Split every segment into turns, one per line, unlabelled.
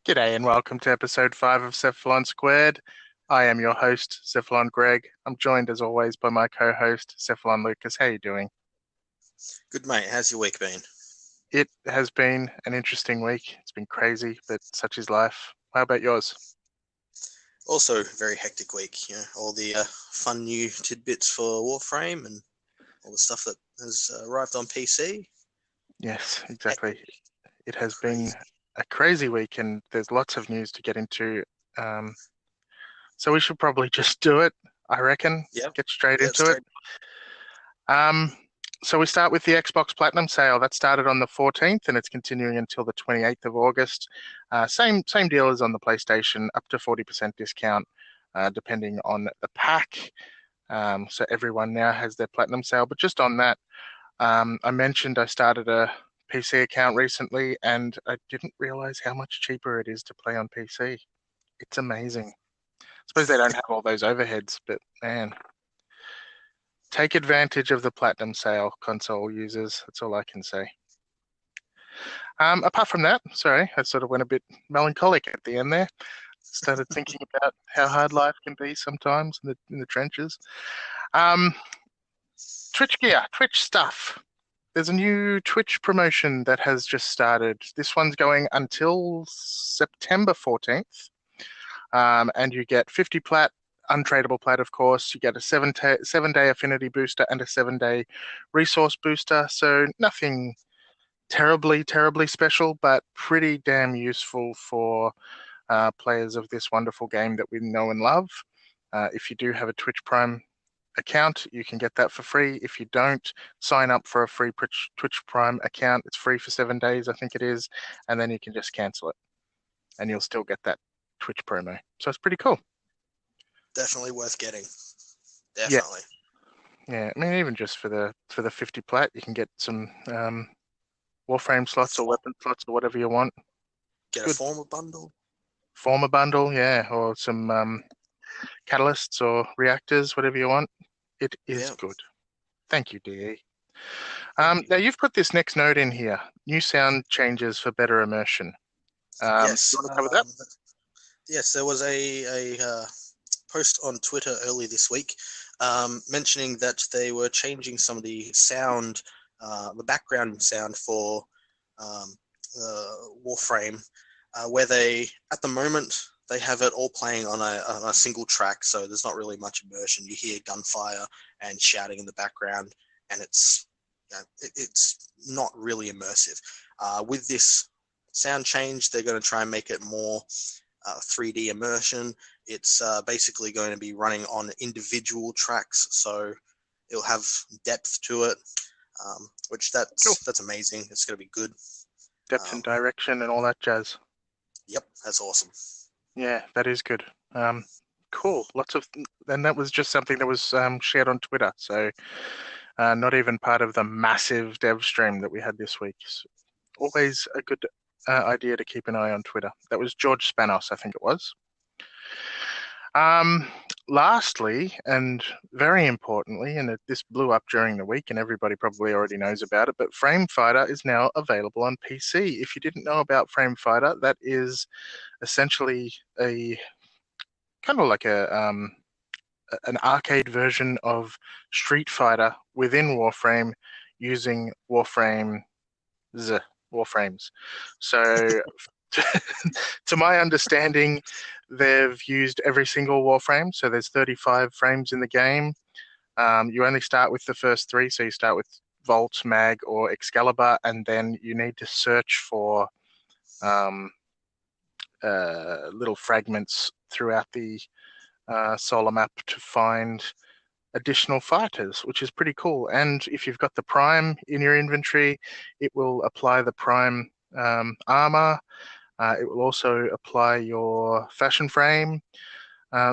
G'day and welcome to episode 5 of Cephalon Squared. I am your host, Cephalon Greg. I'm joined as always by my co-host, Cephalon Lucas. How are you doing?
Good, mate. How's your week been?
It has been an interesting week. It's been crazy, but such is life. How about yours?
Also, very hectic week. All the fun new tidbits for Warframe and all the stuff that has arrived on PC.
Yes, exactly. It has
Crazy.
been a crazy week and there's lots of news to get into. So we should probably just do it, I reckon.
Yep.
Get straight
Yep.
into it.
Straight.
So we start with the Xbox Platinum sale. That started on the 14th and it's continuing until the 28th of August. Same deal as on the PlayStation, up to 40% discount, depending on the pack. So everyone now has their Platinum sale. But just on that, I mentioned I started a PC account recently and I didn't realize how much cheaper it is to play on PC. It's amazing. I suppose they don't have all those overheads, but man, take advantage of the Platinum sale, console users. That's all I can say. Apart from that, sorry, I sort of went a bit melancholic at the end there. Started thinking about how hard life can be sometimes in the trenches. Twitch gear, Twitch stuff. There's a new Twitch promotion that has just started. This one's going until September 14th. And you get 50 plat, untradeable plat, of course. You get a 7-day affinity booster and a 7-day resource booster. So nothing terribly special, but pretty damn useful for players of this wonderful game that we know and love. If you do have a Twitch Prime account, you can get that for free. If you don't, sign up for a free Twitch Prime account. It's free for 7 days, I think it is, and then you can just cancel it, and you'll still get that Twitch promo. So it's pretty cool.
Definitely worth getting. Definitely.
Yeah. I mean, even just for the 50 plat, you can get some Warframe slots or weapon slots or whatever you want. It's
Get a
good.
former bundle.
Former bundle, yeah, or some catalysts or reactors, whatever you want. It is good. Thank you, DE. Now you've put this next note in here. New sound changes for better immersion.
Yes.
Do you want to cover that?
Yes, there was a post on Twitter early this week mentioning that they were changing some of the sound, the background sound for Warframe, where at the moment, they have it all playing on a single track, so there's not really much immersion. You hear gunfire and shouting in the background, and it's not really immersive. With this sound change, they're going to try and make it more 3D immersion. It's basically going to be running on individual tracks, so it'll have depth to it, which that's amazing. It's going to be good.
Depth and direction and all that jazz.
Yep, that's awesome.
Yeah, that is good. Cool. And that was just something that was shared on Twitter. So not even part of the massive Devstream that we had this week. So always a good idea to keep an eye on Twitter. That was George Spanos, I think it was. Lastly, and very importantly, and this blew up during the week and everybody probably already knows about it, but Frame Fighter is now available on PC. If you didn't know about Frame Fighter, that is essentially a kind of like an arcade version of Street Fighter within Warframe using Warframes. So to my understanding, they've used every single Warframe. So there's 35 frames in the game. You only start with the first 3. So you start with Volt, Mag, or Excalibur, and then you need to search for little fragments throughout the solar map to find additional fighters, which is pretty cool. And if you've got the Prime in your inventory, it will apply the Prime armor. It will also apply your fashion frame.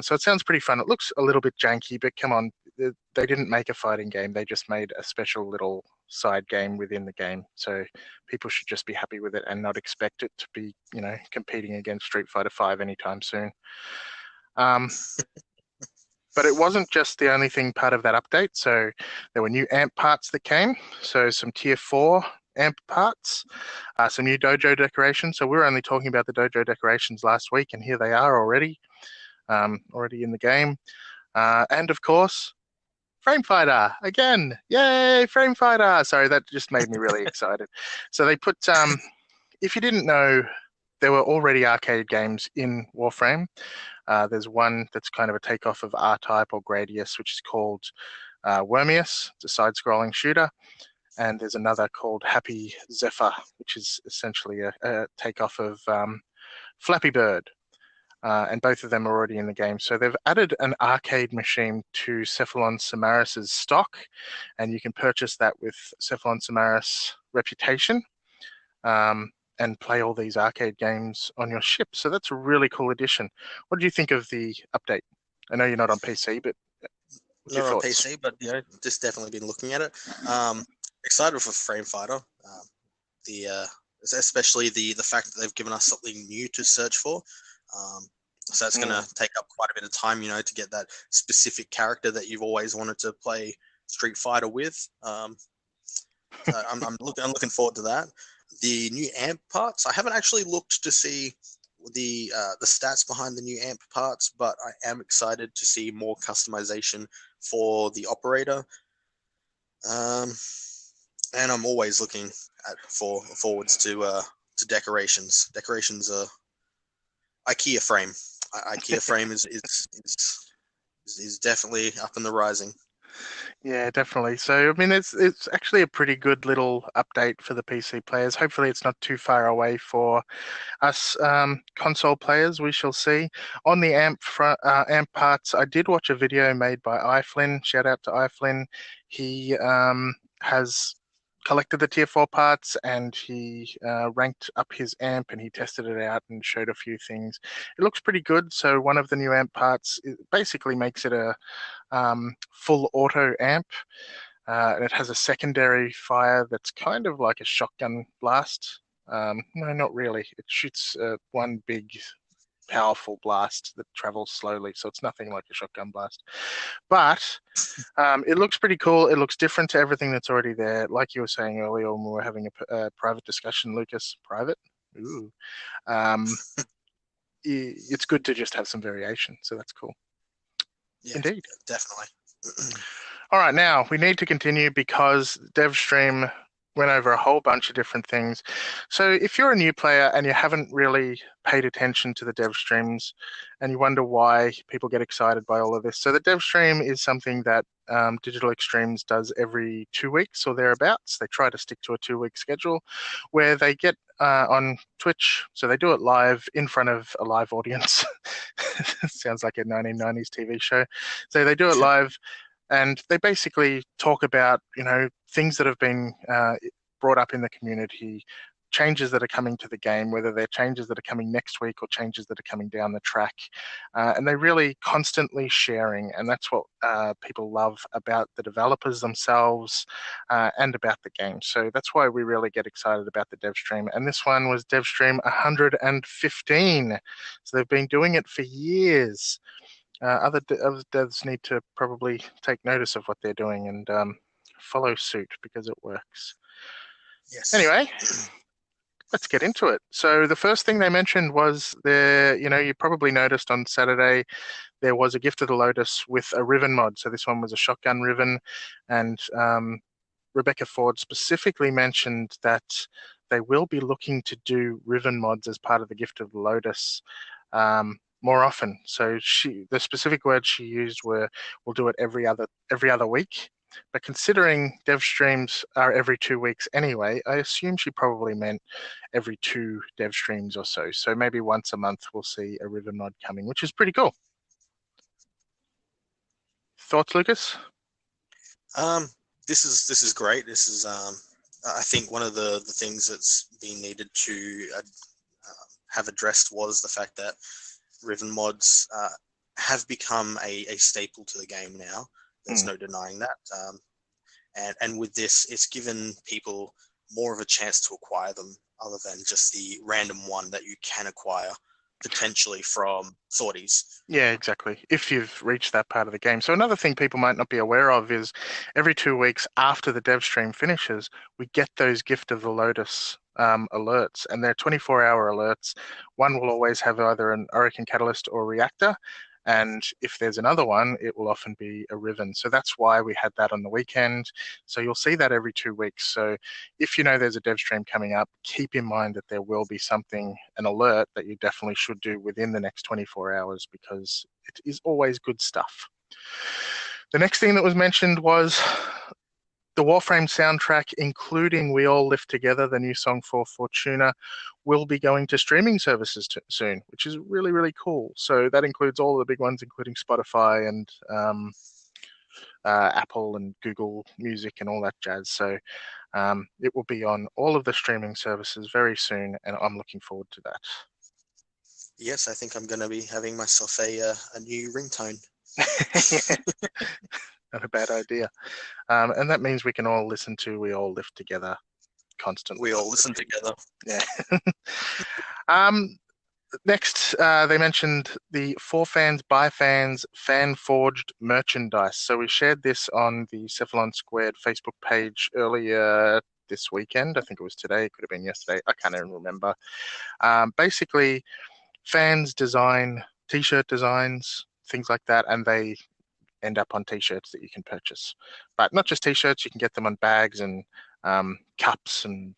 So it sounds pretty fun. It looks a little bit janky, but come on, they didn't make a fighting game. They just made a special little side game within the game. So people should just be happy with it and not expect it to be, competing against Street Fighter V anytime soon. But it wasn't just the only thing part of that update. So there were new amp parts that came. So some tier 4 amp parts, some new dojo decorations. So we were only talking about the dojo decorations last week, and here they are already in the game. And of course, Frame Fighter again. Yay, Frame Fighter. Sorry, that just made me really excited. So they put, if you didn't know, there were already arcade games in Warframe. There's one that's kind of a takeoff of R-Type or Gradius, which is called Wormius. It's a side-scrolling shooter. And there's another called Happy Zephyr, which is essentially a takeoff of Flappy Bird. And both of them are already in the game. So they've added an arcade machine to Cephalon Samaris's stock, and you can purchase that with Cephalon Samaris reputation and play all these arcade games on your ship. So that's a really cool addition. What do you think of the update? I know you're not on PC, but what's your
Not on
thoughts?
PC, but just definitely been looking at it. Excited for Frame Fighter. Especially the fact that they've given us something new to search for. So it's going to take up quite a bit of time, to get that specific character that you've always wanted to play Street Fighter with. So I'm looking forward to that. The new amp parts, I haven't actually looked to see the stats behind the new amp parts, but I am excited to see more customization for the operator. And I'm always looking forwards to decorations. Decorations are IKEA frame. IKEA frame is definitely up in the rising.
Yeah, definitely. So, I mean, it's actually a pretty good little update for the PC players. Hopefully, it's not too far away for us console players. We shall see. On the amp parts, I did watch a video made by iFlynn. Shout out to iFlynn. He has collected the tier 4 parts, and he ranked up his amp, and he tested it out and showed a few things. It looks pretty good. So one of the new amp parts basically makes it a full auto amp. And it has a secondary fire that's kind of like a shotgun blast. No, not really. It shoots one big powerful blast that travels slowly, so it's nothing like a shotgun blast. But it looks pretty cool. It looks different to everything that's already there. Like you were saying earlier when we were having a private discussion, Lucas. Private? Ooh. It's good to just have some variation, so that's cool.
Yeah,
Indeed.
definitely.
All right, now we need to continue because Devstream went over a whole bunch of different things. So if you're a new player and you haven't really paid attention to the dev streams and you wonder why people get excited by all of this, so the dev stream is something that Digital Extremes does every 2 weeks or thereabouts. They try to stick to a 2-week schedule where they get on Twitch. So they do it live in front of a live audience. Sounds like a 1990s TV show. So they do it live. And they basically talk about, things that have been brought up in the community, changes that are coming to the game, whether they're changes that are coming next week or changes that are coming down the track. And they're really constantly sharing. And that's what people love about the developers themselves and about the game. So that's why we really get excited about the dev stream. And this one was dev stream 115. So they've been doing it for years. Other devs need to probably take notice of what they're doing and follow suit because it works.
Yes.
Anyway, let's get into it. So the first thing they mentioned was you probably noticed on Saturday there was a Gift of the Lotus with a Riven mod. So this one was a shotgun Riven, and Rebecca Ford specifically mentioned that they will be looking to do Riven mods as part of the Gift of the Lotus more often. So the specific words she used were, "We'll do it every other week." But considering dev streams are every 2 weeks anyway, I assume she probably meant every 2 dev streams or so. So maybe once a month we'll see a Riven mod coming, which is pretty cool. Thoughts, Lucas?
This is great. This is I think one of the things that's been needed to have addressed was the fact that Riven mods have become a staple to the game now. There's no denying that. And with this, it's given people more of a chance to acquire them other than just the random one that you can acquire. potentially from sorties.
Yeah, exactly. If you've reached that part of the game. So another thing people might not be aware of is every 2 weeks after the dev stream finishes, we get those Gift of the Lotus alerts, and they're 24-hour alerts. One will always have either an Orokin Catalyst or reactor, and if there's another one, it will often be a Riven. So that's why we had that on the weekend. So you'll see that every 2 weeks. So if you know there's a dev stream coming up, keep in mind that there will be something, an alert that you definitely should do within the next 24 hours because it is always good stuff. The next thing that was mentioned was the Warframe soundtrack, including We All Live Together, the new song for Fortuna, will be going to streaming services soon, which is really, really cool. So that includes all the big ones, including Spotify and Apple and Google Music and all that jazz. So it will be on all of the streaming services very soon, and I'm looking forward to that.
Yes, I think I'm going to be having myself a new ringtone.
Not a bad idea. And that means we can all listen to We All Live Together constantly.
We all listen together.
Yeah. Next, they mentioned the For Fans by Fans fan forged merchandise. So we shared this on the Cephalon Squared Facebook page earlier this weekend. I think it was today. It could have been yesterday. I can't even remember. Basically, fans design t-shirt designs, things like that, and they end up on t-shirts that you can purchase. But not just t-shirts, you can get them on bags and cups and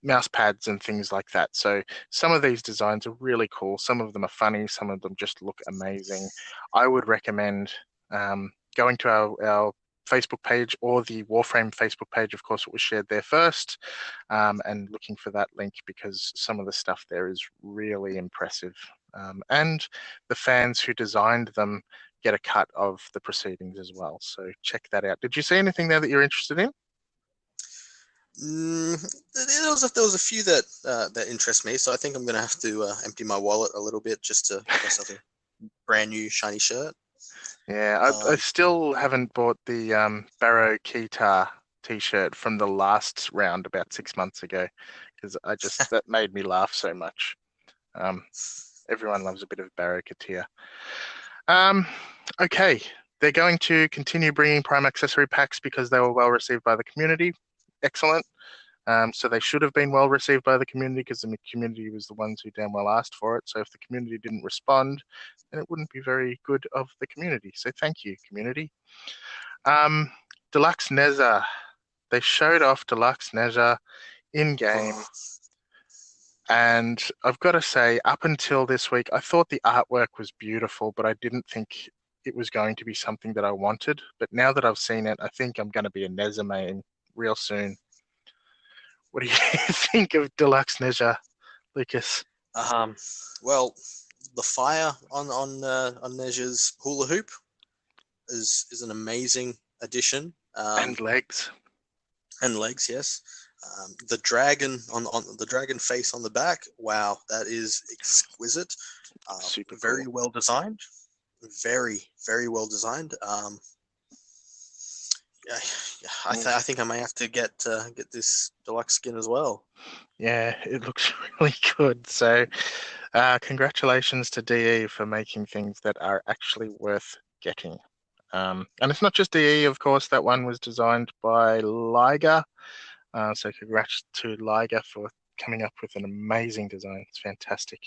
mouse pads and things like that. So some of these designs are really cool. Some of them are funny. Some of them just look amazing. I would recommend going to our Facebook page or the Warframe Facebook page, of course, it was shared there first, and looking for that link because some of the stuff there is really impressive. And the fans who designed them get a cut of the proceedings as well. So check that out. Did you see anything there that you're interested in?
There was a few that interest me, so I think I'm going to have to empty my wallet a little bit just to get myself a brand new shiny shirt.
Yeah, I still haven't bought the Barrow Keytar t-shirt from the last round about 6 months ago because that made me laugh so much. Everyone loves a bit of Barrow Katia. Okay, they're going to continue bringing Prime accessory packs because they were well received by the community. Excellent. So they should have been well received by the community because the community was the ones who damn well asked for it. So if the community didn't respond, then it wouldn't be very good of the community. So thank you, community. Deluxe Nezza. They showed off Deluxe Nezza in-game. Oh. And I've got to say, up until this week, I thought the artwork was beautiful, but I didn't think it was going to be something that I wanted. But now that I've seen it, I think I'm going to be a Nezza main real soon. What do you think of Deluxe Nezza, Lucas?
Well, the fire on Nezza's hula hoop is an amazing addition.
And legs.
And legs, yes. The dragon on the dragon face on the back. Wow, that is exquisite.
Super cool.
Very well designed. Very, very well designed. I think I may have to get this deluxe skin as well.
Yeah, it looks really good. So, congratulations to DE for making things that are actually worth getting. And it's not just DE, of course. That one was designed by Liger. So congrats to Liger for coming up with an amazing design. It's fantastic.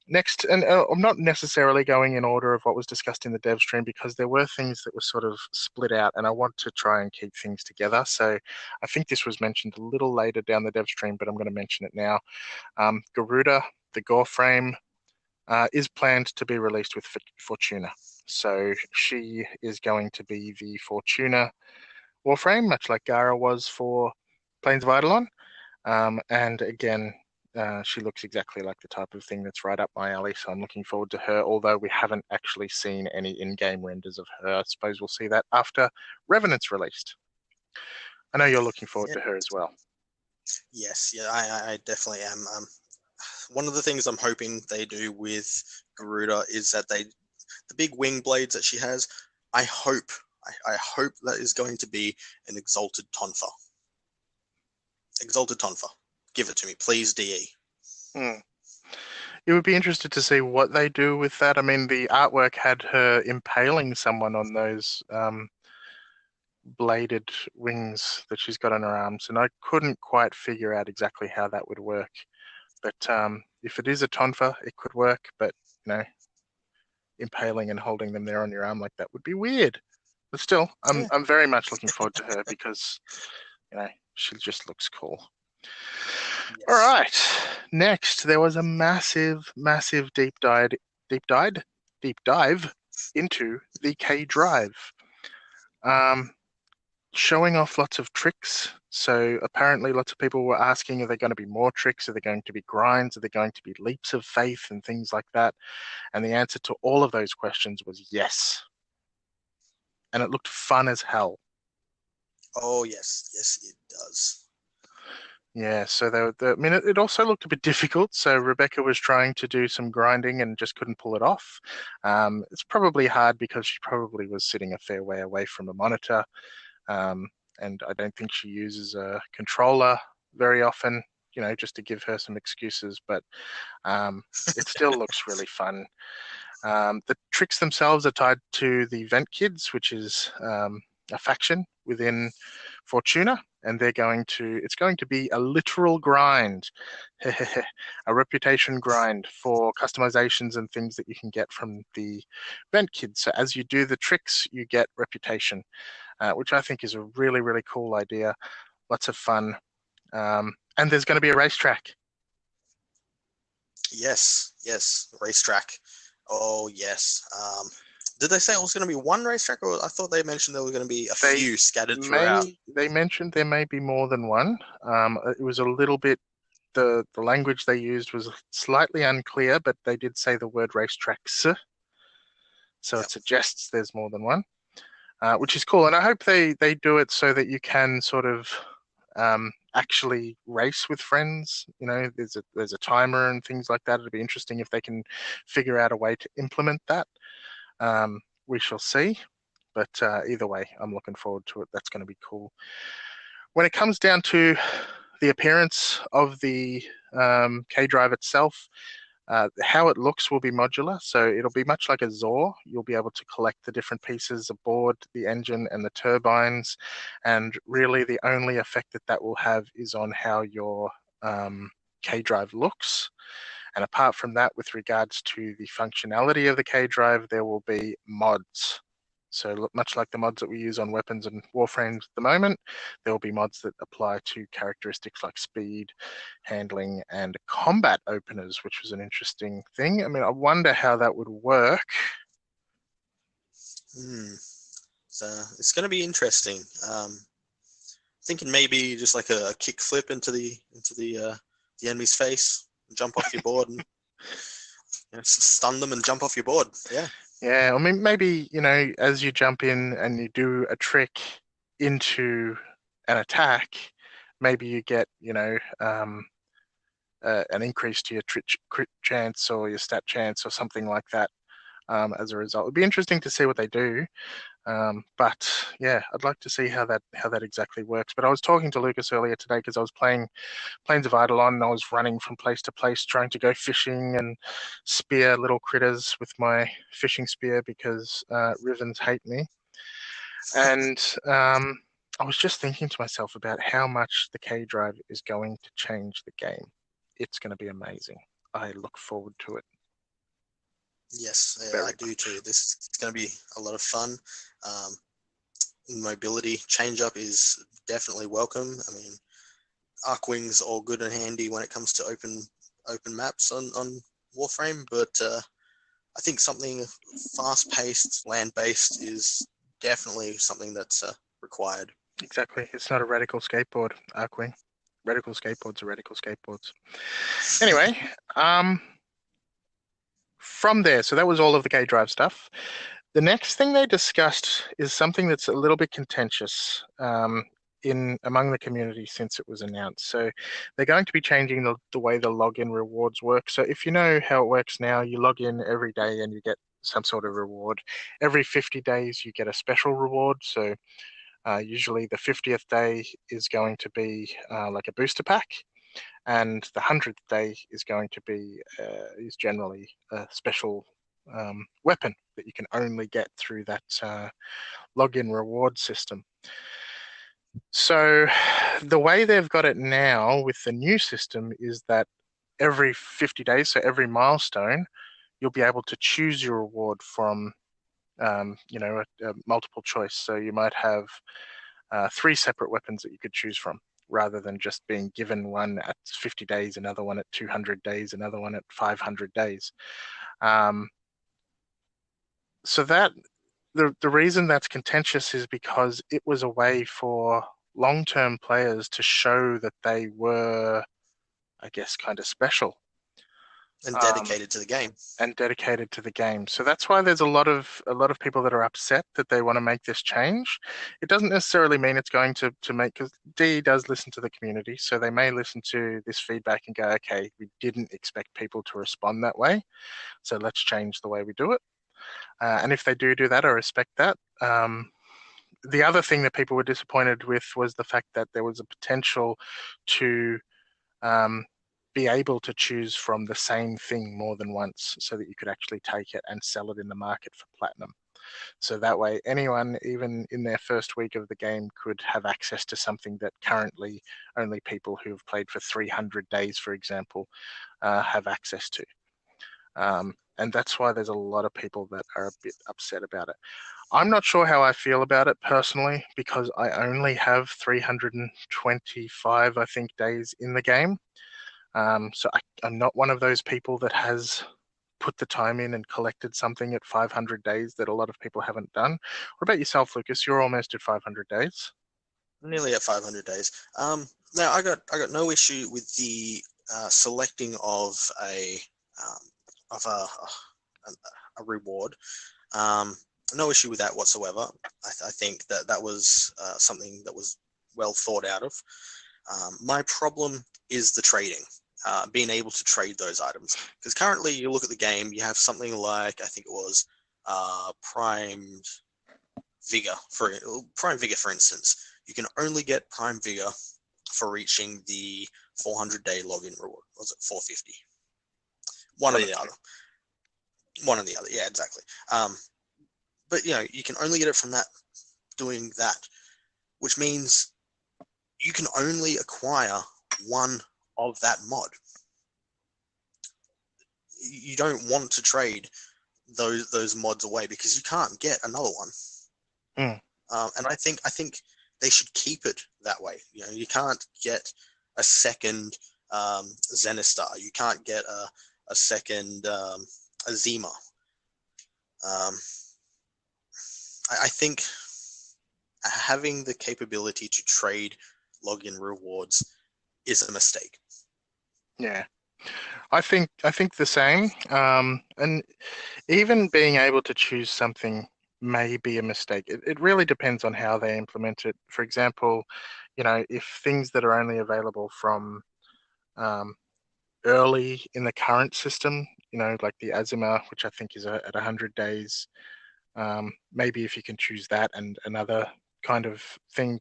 Next, and I'm not necessarily going in order of what was discussed in the dev stream because there were things that were sort of split out and I want to try and keep things together. So I think this was mentioned a little later down the dev stream, but I'm going to mention it now. Garuda, the Gore frame, is planned to be released with Fortuna. So she is going to be the Fortuna Warframe, much like Gara was for Plains of Eidolon. And again, she looks exactly like the type of thing that's right up my alley, so I'm looking forward to her, although we haven't actually seen any in-game renders of her. I suppose we'll see that after Revenant's released. I know you're looking forward to her as well.
Yes, yeah, I definitely am. One of the things I'm hoping they do with Garuda is that the big wing blades that she has, I hope that is going to be an Exalted Tonfa. Exalted Tonfa. Give it to me, please, DE.
Hmm. You would be interested to see what they do with that. I mean, the artwork had her impaling someone on those bladed wings that she's got on her arms, and I couldn't quite figure out exactly how that would work. But if it is a tonfa, it could work. But you know, impaling and holding them there on your arm like that would be weird. But still, I'm
Yeah.
I'm very much looking forward to her because she just looks cool. All
Yes.
right. Next, there was a massive, massive deep dive, deep dive into the K Drive, um, showing off lots of tricks. So apparently, lots of people were asking, are there going to be more tricks? Are there going to be grinds? Are there going to be leaps of faith and things like that? And the answer to all of those questions was yes. And it looked fun as hell.
Oh yes, yes it does.
Yeah, so I mean, it also looked a bit difficult. So Rebecca was trying to do some grinding and just couldn't pull it off. It's probably hard because she probably was sitting a fair way away from a monitor, um, and I don't think she uses a controller very often. Just to give her some excuses, but it still looks really fun. The tricks themselves are tied to the Vent Kids, which is a faction within Fortuna, and it's going to be a literal grind, a reputation grind for customizations and things that you can get from the Vent Kids. So as you do the tricks, you get reputation, which I think is a really, really cool idea. Lots of fun. And there's going to be a racetrack.
Yes, yes, racetrack. Oh yes. Did they say it was going to be one racetrack, or I thought they mentioned there were going to be a
They
few scattered throughout?
they mentioned there may be more than one. It was a little bit the language they used was slightly unclear, but they did say the word racetracks, so it
Yep.
suggests there's more than one, which is cool. And I hope they do it so that you can sort of actually race with friends. There's a timer and things like that. It'd be interesting if they can figure out a way to implement that. We shall see. But either way, I'm looking forward to it. That's going to be cool. When it comes down to the appearance of the K drive itself, how it looks will be modular. So it'll be much like a Zor. You'll be able to collect the different pieces aboard the engine and the turbines. And really, the only effect that will have is on how your K drive looks. And apart from that, with regards to the functionality of the K drive, there will be mods. So much like the mods that we use on weapons and warframes at the moment, there will be mods that apply to characteristics like speed, handling, and combat openers, which was an interesting thing. I mean, I wonder how that would work.
Hmm. So it's going to be interesting. Thinking maybe just like a kick flip into the enemy's face, jump off your board, and stun them and jump off your board. Yeah.
Yeah, I mean, maybe, as you jump in and you do a trick into an attack, maybe you get, an increase to your crit chance or your stat chance or something like that as a result. It'd be interesting to see what they do. But yeah, I'd like to see how that exactly works. But I was talking to Lucas earlier today because I was playing Plains of Eidolon and I was running from place to place trying to go fishing and spear little critters with my fishing spear because Rivens hate me. And I was just thinking to myself about how much the K drive is going to change the game. It's going to be amazing. I look forward to it
Yes, yeah, I
very
do too.
much.
This is going to be a lot of fun. Um, Mobility change up is definitely welcome. I mean, arc wings all good and handy when it comes to open maps on Warframe, but I think something fast paced, land based is definitely something that's required.
Exactly. It's not a radical skateboard, Arkwing. Radical skateboards are radical skateboards. Anyway, from there, so that was all of the K drive stuff. The next thing they discussed is something that's a little bit contentious in among the community since it was announced. So they're going to be changing the way the login rewards work. So if you know how it works now, you log in every day and you get some sort of reward. Every 50 days, you get a special reward. So usually the 50th day is going to be like a booster pack. and the 100th day is going to be is generally a special weapon that you can only get through that login reward system. So the way they've got it now with the new system is that every 50 days, so every milestone, you'll be able to choose your reward from, a multiple choice. So you might have 3 separate weapons that you could choose from, rather than just being given one at 50 days, another one at 200 days, another one at 500 days. So that the reason that's contentious is because it was a way for long-term players to show that they were, I guess, kind of special.
And dedicated to the game.
And dedicated to the game. So that's why there's a lot of people that are upset that they want to make this change. It doesn't necessarily mean it's going to make, because DE does listen to the community, so they may listen to this feedback and go, okay, we didn't expect people to respond that way, so let's change the way we do it. And if they do that, I respect that. The other thing that people were disappointed with was the fact that there was a potential to be able to choose from the same thing more than once, so that you could actually take it and sell it in the market for platinum. So that way, anyone, even in their first week of the game, could have access to something that currently only people who have played for 300 days, for example, have access to. And that's why there's a lot of people that are a bit upset about it. I'm not sure how I feel about it personally, because I only have 325, I think, days in the game. So I'm not one of those people that has put the time in and collected something at 500 days that a lot of people haven't done. What about yourself, Lucas? You're almost at 500 days.
Nearly at 500 days. Now I got no issue with the selecting of a reward. No issue with that whatsoever. I think that was something that was well thought out of. My problem is the trading, being able to trade those items. Because currently, you look at the game, you have something like, I think it was Prime Vigor, for instance. You can only get Prime Vigor for reaching the 400-day login reward. Was it 450? One or the other. One or the other. Yeah, exactly. But you can only get it from doing that, which means you can only acquire one of that mod. You don't want to trade those mods away because you can't get another one. And I think they should keep it that way. You can't get a second Zenistar. You can't get a second Azima. I think having the capability to trade login rewards is a mistake.
Yeah, I think the same. And even being able to choose something may be a mistake. It really depends on how they implement it. For example, if things that are only available from early in the current system, like the Azima, which I think is at 100 days, maybe if you can choose that and another kind of thing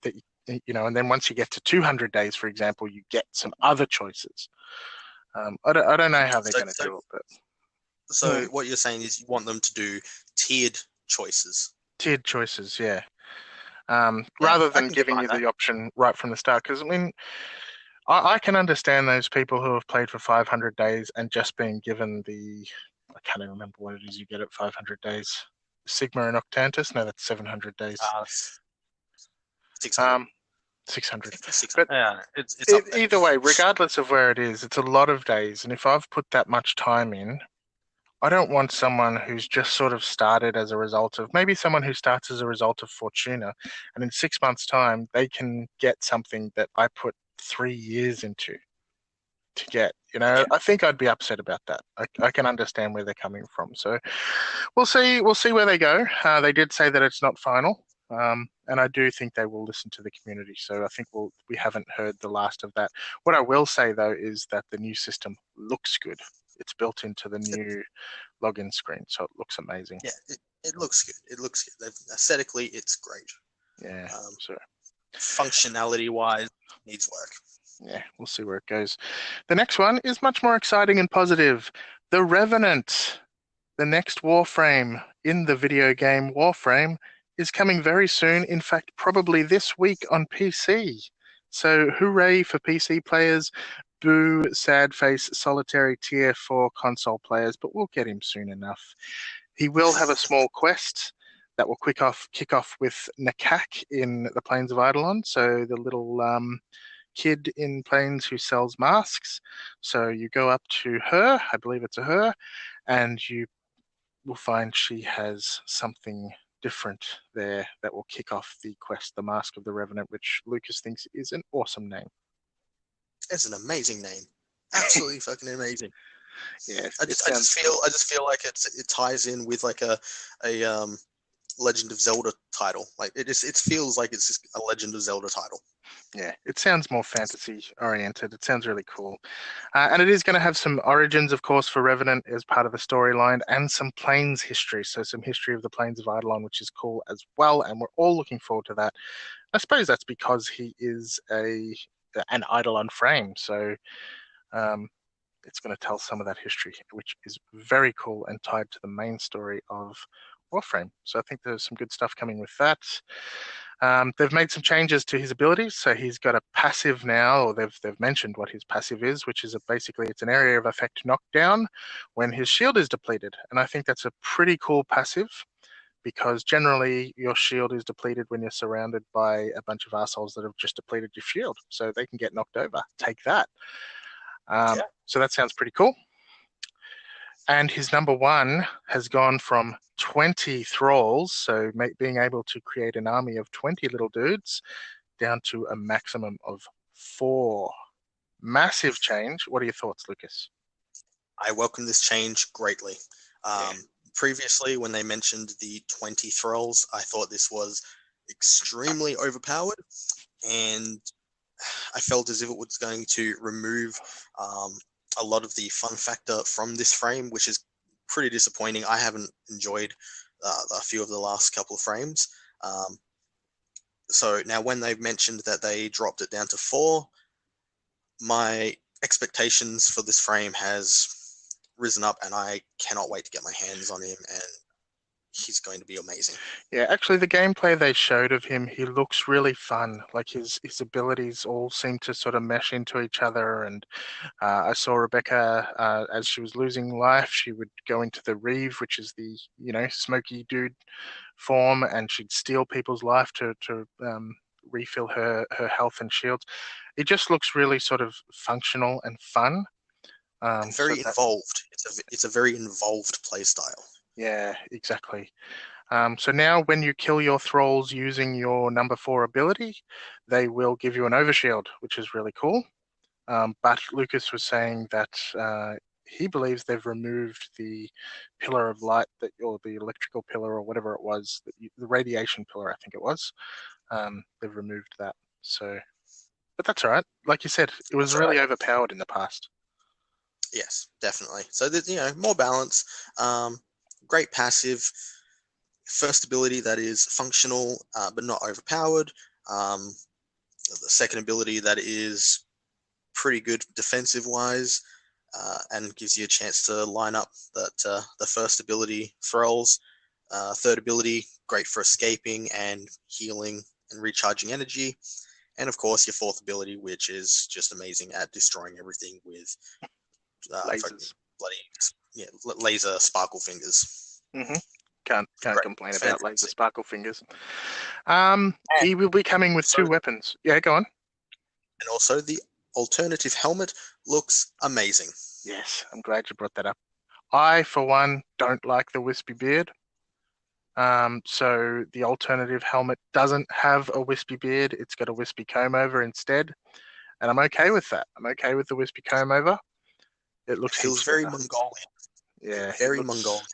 that and then once you get to 200 days, for example, you get some other choices. I don't know how they're going to do it, but
so what you're saying is you want them to do tiered choices.
Tiered choices, yeah. Rather than giving you the option right from the start, because I can understand those people who have played for 500 days and just being given I can't even remember what it is you get at 500 days. Sigma and Octantis? No, that's 700 days.
600.
600.
600.
But
yeah, it's
either way, regardless of where it is, it's a lot of days. And if I've put that much time in, I don't want someone who's just sort of started as a result of, maybe someone who starts as a result of Fortuna, and in 6 months' time, they can get something that I put 3 years into to get.
Yeah.
I think I'd be upset about that. I can understand where they're coming from. So we'll see where they go. They did say that it's not final. And I do think they will listen to the community. So I think we haven't heard the last of that. What I will say, though, is that the new system looks good. It's built into the new login screen, so it looks amazing.
Yeah, it looks good. It looks good. Aesthetically, it's great.
Yeah.
Functionality-wise, needs work.
Yeah, we'll see where it goes. The next one is much more exciting and positive. The Revenant, the next Warframe in the video game Warframe, is coming very soon. In fact, probably this week on PC. So hooray for PC players. Boo, sad face, solitary tear for console players, but we'll get him soon enough. He will have a small quest that will kick off with Nakak in the Plains of Eidolon. So the little kid in Plains who sells masks. So you go up to her, I believe it's a her, and you will find she has something different there that will kick off the quest, The Mask of the Revenant, which Lucas thinks is an awesome name.
It's an amazing name. Absolutely fucking amazing.
Yes,
I
it
just I
sounds
just feel I just feel like it ties in with like a Legend of Zelda title. Like it feels like it's just a Legend of Zelda title.
yeah, it sounds more fantasy oriented. It sounds really cool. And it is going to have some origins, of course, for Revenant as part of the storyline and some Plains history. So some history of the Plains of Eidolon, which is cool as well. And we're all looking forward to that. I suppose that's because he is an Eidolon frame. So um, it's going to tell some of that history, which is very cool and tied to the main story of Warframe. So I think there's some good stuff coming with that. They've made some changes to his abilities, so he's got a passive now, or they've mentioned what his passive is, which is basically it's an area of effect knockdown when his shield is depleted, and I think that's a pretty cool passive because generally your shield is depleted when you're surrounded by a bunch of assholes that have just depleted your shield, so they can get knocked over. Take that.
Yeah.
So that sounds pretty cool. And his number one has gone from 20 thralls, so being able to create an army of 20 little dudes, down to a maximum of 4. Massive change. What are your thoughts, Lucas?
I welcome this change greatly.
Yeah.
Previously, when they mentioned the 20 thralls, I thought this was extremely overpowered, and I felt as if it was going to remove a lot of the fun factor from this frame, which is pretty disappointing. I haven't enjoyed a few of the last couple of frames. So now when they've mentioned that they dropped it down to 4, my expectations for this frame has risen up, and I cannot wait to get my hands on him, and he's going to be amazing.
Yeah, actually, the gameplay they showed of him, he looks really fun. Like his abilities all seem to sort of mesh into each other. And I saw Rebecca as she was losing life, she would go into the Reeve, which is the smoky dude form, and she'd steal people's life to refill her health and shields. It just looks really sort of functional and fun.
And
So
very
that
involved. It's a very involved play style.
Yeah, exactly. So now when you kill your thralls using your number 4 ability, they will give you an overshield, which is really cool. But Lucas was saying that he believes they've removed the pillar of light or the electrical pillar or whatever it was, the radiation pillar, I think it was. They've removed that. So, but that's all right. Like you said, it was
That's all
really
right.
overpowered in the past.
Yes, definitely. So there's more balance. Great passive. First ability that is functional but not overpowered. The second ability that is pretty good defensive wise, and gives you a chance to line up the first ability thralls. Third ability, great for escaping and healing and recharging energy. And of course, your fourth ability, which is just amazing at destroying everything with fucking
Lasers.
bloody laser sparkle fingers.
Mm-hmm. Can't
Great,
complain about laser
fantastic.
sparkle fingers.
And
He will be coming with
also,
2 weapons. Yeah, go on.
and also the alternative helmet looks amazing.
Yes, I'm glad you brought that up. I, for one, don't like the wispy beard. So the alternative helmet doesn't have a wispy beard. It's got a wispy comb over instead. And I'm okay with that. I'm okay with the wispy comb over. It
It
looks
feels
heaps
very
better.
Mongolian.
Yeah,
Very Mongolian.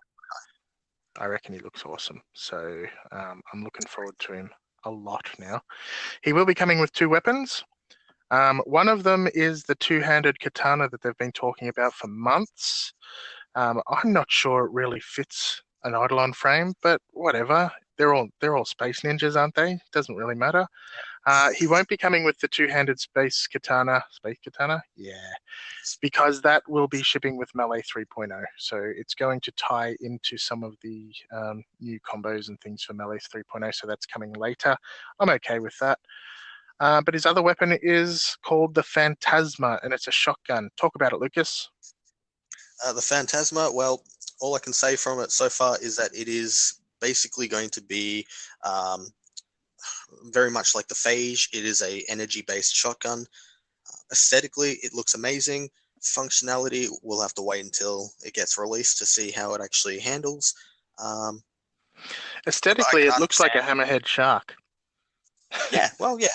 I reckon he looks awesome. So I'm looking forward to him a lot now. He will be coming with 2 weapons. One of them is the 2-handed katana that they've been talking about for months. I'm not sure it really fits an Eidolon frame, but whatever. they're all space ninjas, aren't they? Doesn't really matter. He won't be coming with the two-handed space katana. Space katana? Yeah. Because that will be shipping with Melee 3.0. So it's going to tie into some of the new combos and things for Melee 3.0. So that's coming later. I'm okay with that. But his other weapon is called the Phantasma, and it's a shotgun. Talk about it, Lucas.
The Phantasma, well, all I can say from it so far is that it is basically going to be very much like the Phage. It is a energy-based shotgun. Aesthetically, it looks amazing. Functionality, we'll have to wait until it gets released to see how it actually handles. Um, but I
Aesthetically,
can
it looks like a
understand.
hammerhead shark.
Yeah, well, yeah.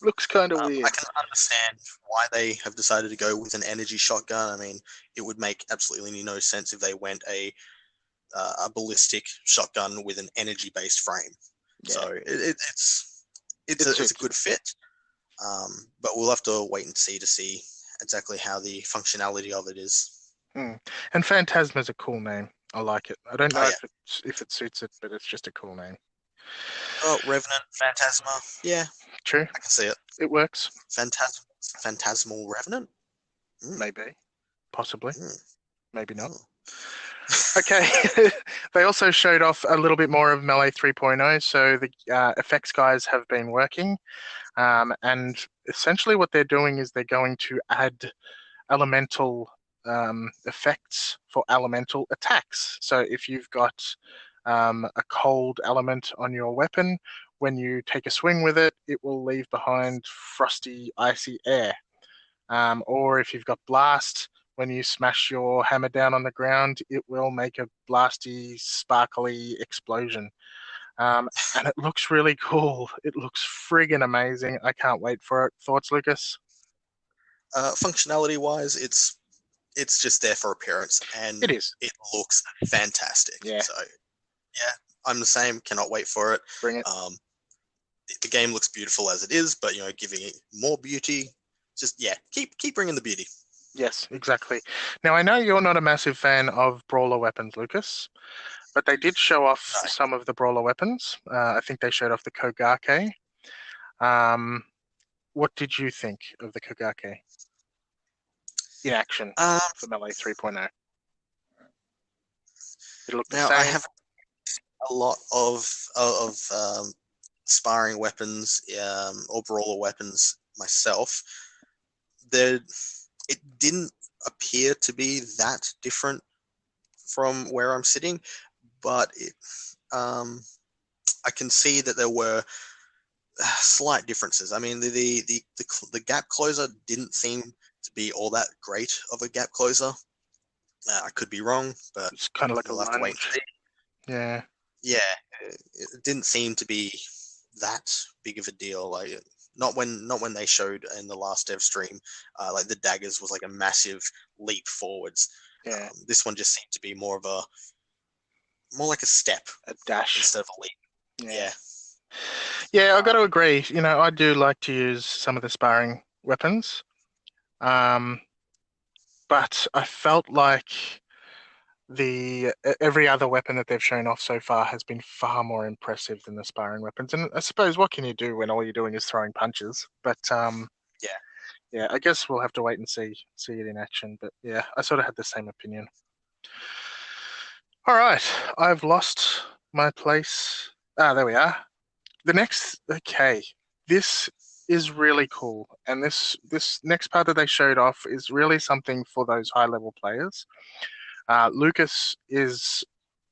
Looks kind of
I
weird.
can understand why they have decided to go with an energy shotgun. I mean, it would make absolutely no sense if they went a ballistic shotgun with an energy-based frame.
Yeah,
So it's
it
a
suits.
good fit. But we'll have to wait and see to see exactly how the functionality of it is.
Mm. And Phantasma's a cool name. I like it. I don't
Oh
know
yeah.
if it suits it, but it's just a cool name.
Oh, Revenant, Phantasma. Yeah,
True,
I can see it.
it works.
Phantasmal Revenant. Mm,
Maybe, possibly,
mm,
maybe not.
mm.
Okay. They also showed off a little bit more of Melee 3.0. So the effects guys have been working, and essentially what they're doing is they're going to add elemental effects for elemental attacks. So if you've got a cold element on your weapon, when you take a swing with it, it will leave behind frosty, icy air. Or if you've got blast, when you smash your hammer down on the ground, it will make a blasty, sparkly explosion. And it looks really cool. It looks friggin' amazing. I can't wait for it. Thoughts, Lucas?
Functionality wise, it's just there for appearance,
It
and
is.
it looks fantastic.
Yeah,
So yeah, I'm the same. Cannot wait for it.
bring it.
Um, the game looks beautiful as it is, but giving it more beauty. Just yeah, keep bringing the beauty.
Yes, exactly. Now, I know you're not a massive fan of brawler weapons, Lucas, but they did show off
No.
some of the brawler weapons. I think they showed off the Kogake. Um, what did you think of the Kogake in action
Um,
for Melee 3.0? Did it look the
Now I
same?
have a lot of sparring weapons or brawler weapons myself. There, it didn't appear to be that different from where I'm sitting, but I can see that there were slight differences. I mean, the gap closer didn't seem to be all that great of a gap closer. I could be wrong, but
It's kind of like a
we'll have to wait and
lunge.
see.
Yeah,
Yeah, it didn't seem to be that big of a deal. Like not when they showed in the last dev stream, like the daggers was like a massive leap forwards.
yeah,
This one just seemed to be more like a step
a dash.
instead of a leap.
Yeah.
Yeah.
Yeah, I got to agree. I do like to use some of the sparring weapons. Um, but I felt like the every other weapon that they've shown off so far has been far more impressive than the sparring weapons. And I suppose what can you do when all you're doing is throwing punches? But
Yeah.
yeah, I guess we'll have to wait and see it in action. But yeah, I sort of had the same opinion. All right, I've lost my place. Ah, there we are. Okay, this is really cool, and this next part that they showed off is really something for those high level players. Lucas is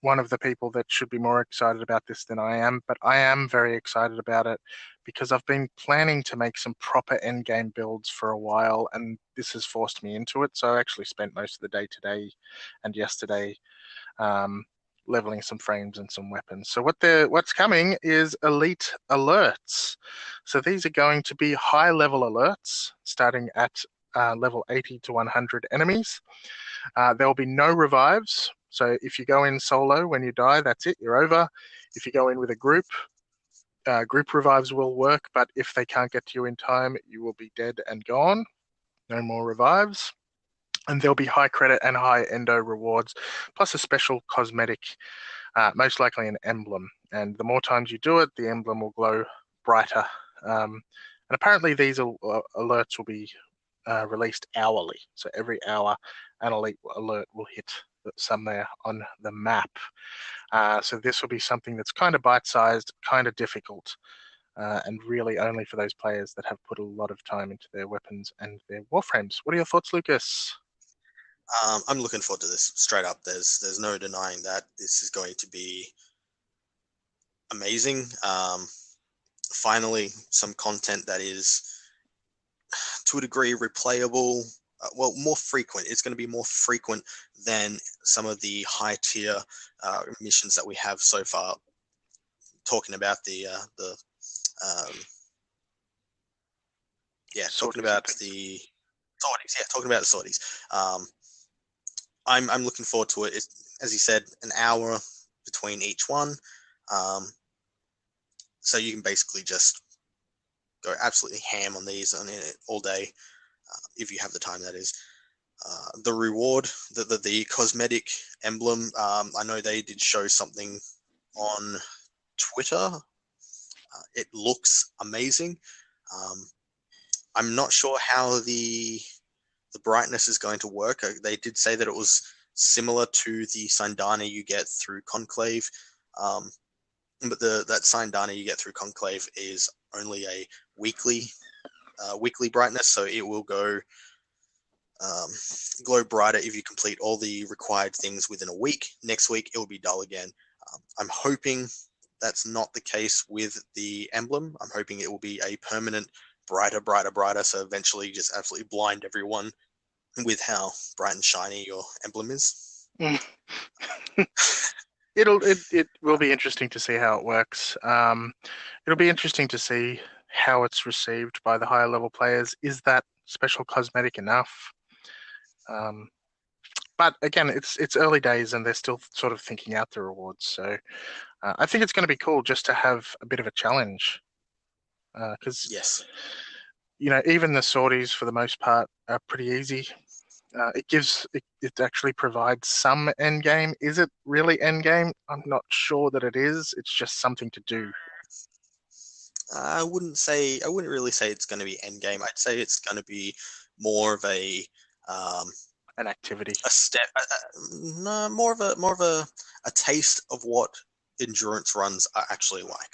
one of the people that should be more excited about this than I am, but I am very excited about it because I've been planning to make some proper end game builds for a while, and this has forced me into it. So I actually spent most of the day today and yesterday um, leveling some frames and some weapons. So what's coming is elite alerts. So these are going to be high level alerts starting at level 80 to 100 enemies. There will be no revives. So if you go in solo when you die, that's it, you're over. If you go in with a group revives will work, but if they can't get to you in time, you will be dead and gone. No more revives. And there'll be high credit and high endo rewards, plus a special cosmetic, most likely an emblem. and the more times you do it, the emblem will glow brighter. And apparently these alerts will be released hourly. So every hour, an elite alert will hit somewhere on the map. So this will be something that's kind of bite-sized, kind of difficult, and really only for those players that have put a lot of time into their weapons and their warframes. What are your thoughts, Lucas?
I'm looking forward to this straight up. There's no denying that this is going to be amazing. Finally, some content that is to a degree replayable. Well, more frequent. It's going to be more frequent than some of the high tier missions that we have so far. Talking about the talking about the sorties. Yeah, talking about the sorties. I'm looking forward to it. It's, as you said, an hour between each one. So you can basically just go absolutely ham on these on it all day, if you have the time, that is. The reward, the cosmetic emblem, I know they did show something on Twitter. It looks amazing. I'm not sure how the brightness is going to work. They did say that it was similar to the Sindana you get through Conclave, but that Sindana you get through Conclave is only a weekly brightness, so it will go glow brighter if you complete all the required things within a week. Next week it will be dull again. I'm hoping that's not the case with the emblem. I'm hoping it will be a permanent brighter, so eventually just absolutely blind everyone with how bright and shiny your emblem is.
It will be interesting to see how it works. It'll be interesting to see how it's received by the higher level players. Is that special cosmetic enough? But again, it's early days and they're still sort of thinking out the rewards. So I think it's going to be cool just to have a bit of a challenge. Because
yes,
even the sorties for the most part are pretty easy. It actually provides some end game. Is it really end game? I'm not sure that it is. It's just something to do.
I wouldn't really say it's going to be end game. I'd say it's going to be more of
an activity,
a step, no, more of a taste of what endurance runs are actually like.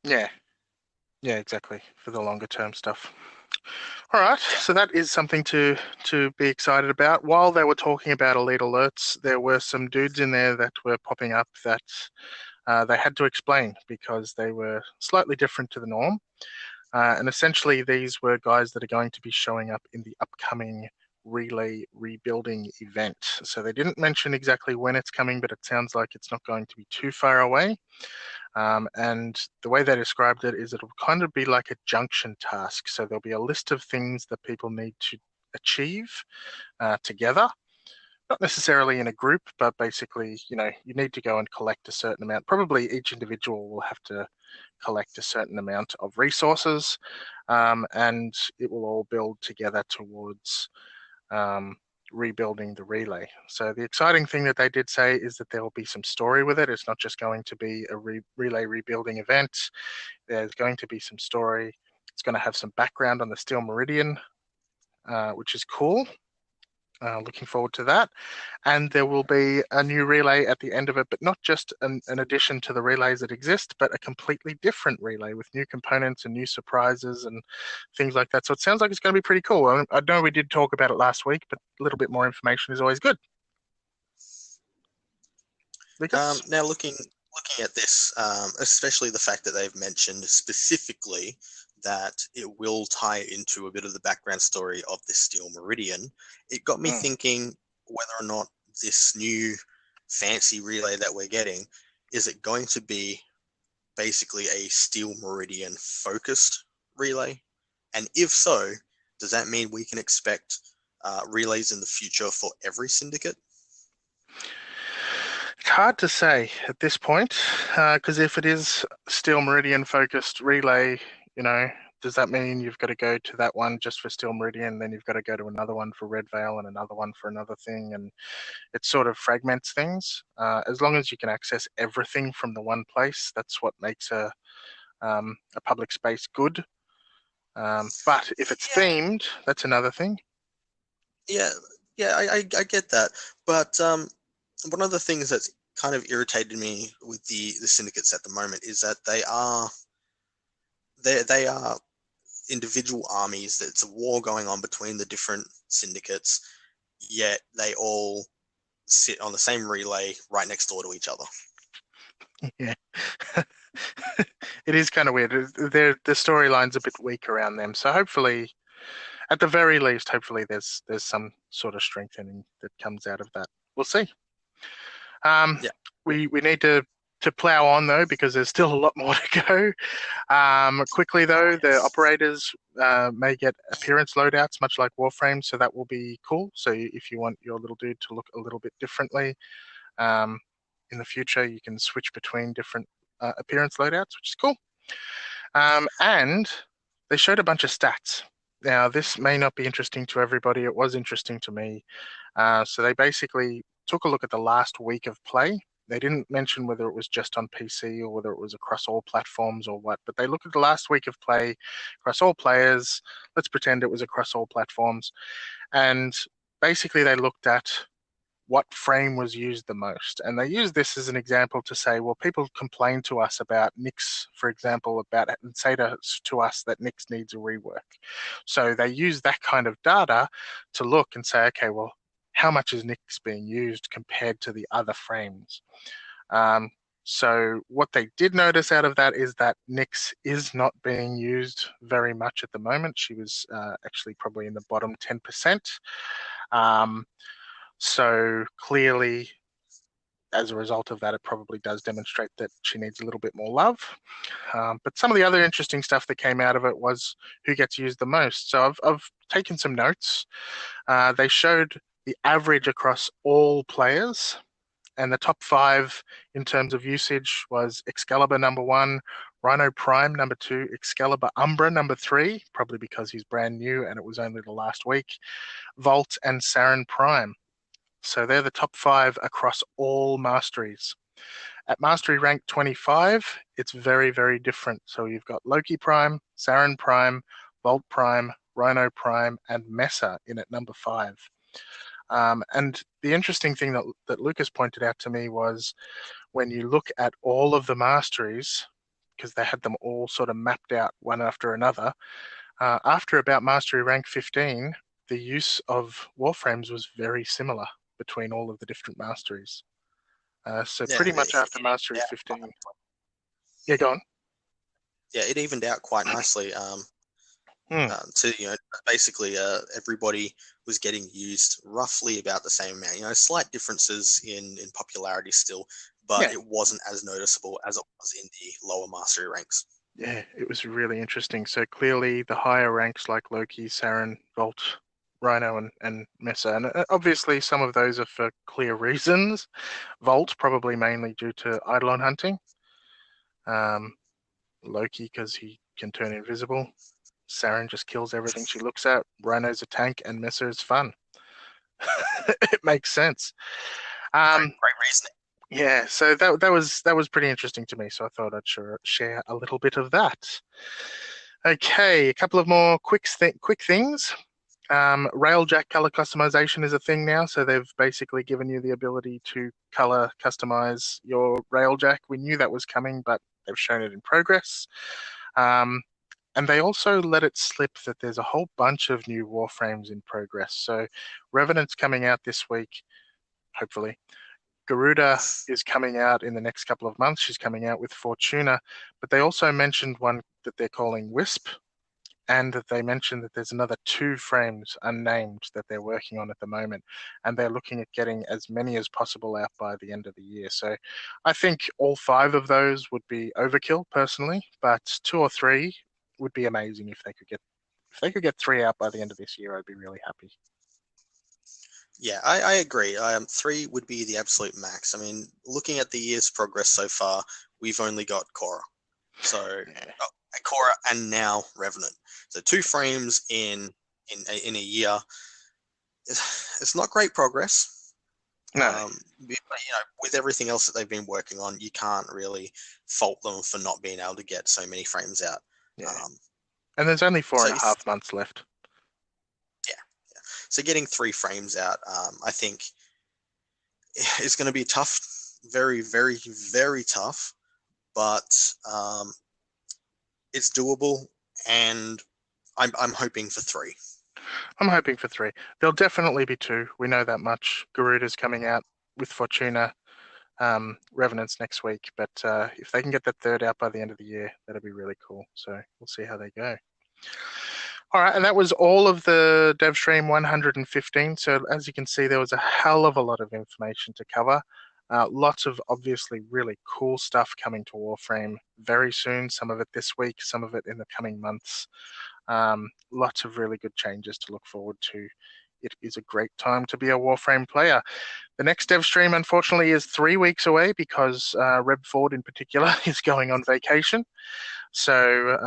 Yeah, exactly, for the longer term stuff. All right,
Yeah.
so that is something to be excited about. While they were talking about elite alerts, there were some dudes in there that were popping up that they had to explain because they were slightly different to the norm. And essentially, these were guys that are going to be showing up in the upcoming Relay rebuilding event. So they didn't mention exactly when it's coming, but it sounds like it's not going to be too far away. And the way they described it is it'll kind of be like a junction task. So there'll be a list of things that people need to achieve together. Not necessarily in a group, but basically, you need to go and collect a certain amount. Probably each individual will have to collect a certain amount of resources, and it will all build together towards rebuilding the relay. So the exciting thing that they did say is that there will be some story with it. It's not just going to be a relay rebuilding event. There's going to be some story. It's going to have some background on the Steel Meridian, which is cool. Looking forward to that. And there will be a new relay at the end of it, but not just an addition to the relays that exist, but a completely different relay with new components and new surprises and things like that. So it sounds like it's going to be pretty cool. I know we did talk about it last week, but a little bit more information is always good. Lucas?
Now looking at this, especially the fact that they've mentioned specifically that it will tie into a bit of the background story of the Steel Meridian, it got me thinking whether or not this new fancy relay that we're getting, is it going to be basically a Steel Meridian focused relay? And if so, does that mean we can expect relays in the future for every syndicate?
It's hard to say at this point, because if it is Steel Meridian focused relay, does that mean you've got to go to that one just for Steel Meridian, then you've got to go to another one for Red Veil and another one for another thing, and it sort of fragments things. As long as you can access everything from the one place, that's what makes a public space good. But if it's themed, that's another thing.
Yeah, yeah, I get that. But one of the things that's kind of irritated me with the syndicates at the moment is that they are individual armies. It's a war going on between the different syndicates, yet they all sit on the same relay right next door to each other.
Yeah. It is kind of weird. The storyline's a bit weak around them. So hopefully, at the very least, hopefully there's some sort of strengthening that comes out of that. We'll see. Um,
Yeah,
we need to plow on though because there's still a lot more to go. Quickly though, the
yes.
operators may get appearance loadouts, much like Warframe, so that will be cool. So if you want your little dude to look a little bit differently um, in the future, you can switch between different appearance loadouts, which is cool. And they showed a bunch of stats. Now, this may not be interesting to everybody. It was interesting to me. So they basically took a look at the last week of play. They didn't mention whether it was just on PC or whether it was across all platforms or what, but they looked at the last week of play across all players. Let's pretend it was across all platforms. And basically, they looked at what frame was used the most. And they use this as an example to say, well, people complain to us about Nyx, for example, and say to us that Nyx needs a rework. So they use that kind of data to look and say, okay, well, how much is Nyx being used compared to the other frames? So what they did notice out of that is that Nyx is not being used very much at the moment. She was actually probably in the bottom 10%. So clearly, as a result of that, it probably does demonstrate that she needs a little bit more love. But some of the other interesting stuff that came out of it was who gets used the most. So I've taken some notes. They showed the average across all players, and the top 5 in terms of usage was Excalibur number 1, Rhino Prime number 2, Excalibur Umbra number 3, probably because he's brand new and it was only the last week, Volt and Saren Prime. So they're the top 5 across all masteries. At mastery rank 25, it's very, very different. So you've got Loki Prime, Saren Prime, Volt Prime, Rhino Prime, and Mesa in at number 5. And the interesting thing that Lucas pointed out to me was when you look at all of the masteries, because they had them all sort of mapped out one after another, after about mastery rank 15, the use of Warframes was very similar between all of the different masteries. So
Yeah,
pretty much after mastery 15. Yeah, go on.
yeah, it evened out quite nicely.
Hmm.
To basically everybody was getting used roughly about the same amount. Slight differences in popularity still, but
Yeah,
it wasn't as noticeable as it was in the lower mastery ranks.
yeah, it was really interesting. So clearly the higher ranks like Loki, Saren, Volt, Rhino, and Mesa, and obviously some of those are for clear reasons. Volt probably mainly due to Eidolon hunting. Um, Loki because he can turn invisible. Saren just kills everything she looks at. Rhino's a tank, and Mesa is fun. It makes sense.
Great,
Um,
great reasoning.
yeah, so that was pretty interesting to me. So I thought I'd share a little bit of that. Okay, a couple of more quick things. Railjack color customization is a thing now, so they've basically given you the ability to color customize your Railjack. We knew that was coming, but they've shown it in progress. And they also let it slip that there's a whole bunch of new Warframes in progress. So Revenant's coming out this week, hopefully. Garuda is coming out in the next couple of months. She's coming out with Fortuna, but they also mentioned one that they're calling Wisp, and that they mentioned that there's another 2 frames unnamed that they're working on at the moment, and they're looking at getting as many as possible out by the end of the year. So I think all 5 of those would be overkill personally, but 2 or 3 would be amazing if they could get 3 out by the end of this year. I'd be really happy.
Yeah, I agree. 3 would be the absolute max. I mean, looking at the year's progress so far, we've only got Korra. So
Yeah.
Cora, and now Revenant. So 2 frames in a year. It's not great progress.
No,
But, with everything else that they've been working on, you can't really fault them for not being able to get so many frames out.
yeah.
Um,
And there's only four
so
and a half months left.
yeah, so getting 3 frames out, I think, is going to be tough, very, very, very tough, but it's doable, and I'm hoping for 3.
I'm hoping for 3. There'll definitely be 2. We know that much. Garuda's coming out with Fortuna. Revenant's next week, but if they can get that third out by the end of the year, that'll be really cool. So we'll see how they go. All right, and that was all of the Devstream 115. So as you can see, there was a hell of a lot of information to cover. Lots of obviously really cool stuff coming to Warframe very soon. Some of it this week, some of it in the coming months. Lots of really good changes to look forward to. It is a great time to be a Warframe player. The next Devstream, unfortunately, is 3 weeks away because Reb Ford in particular is going on vacation. So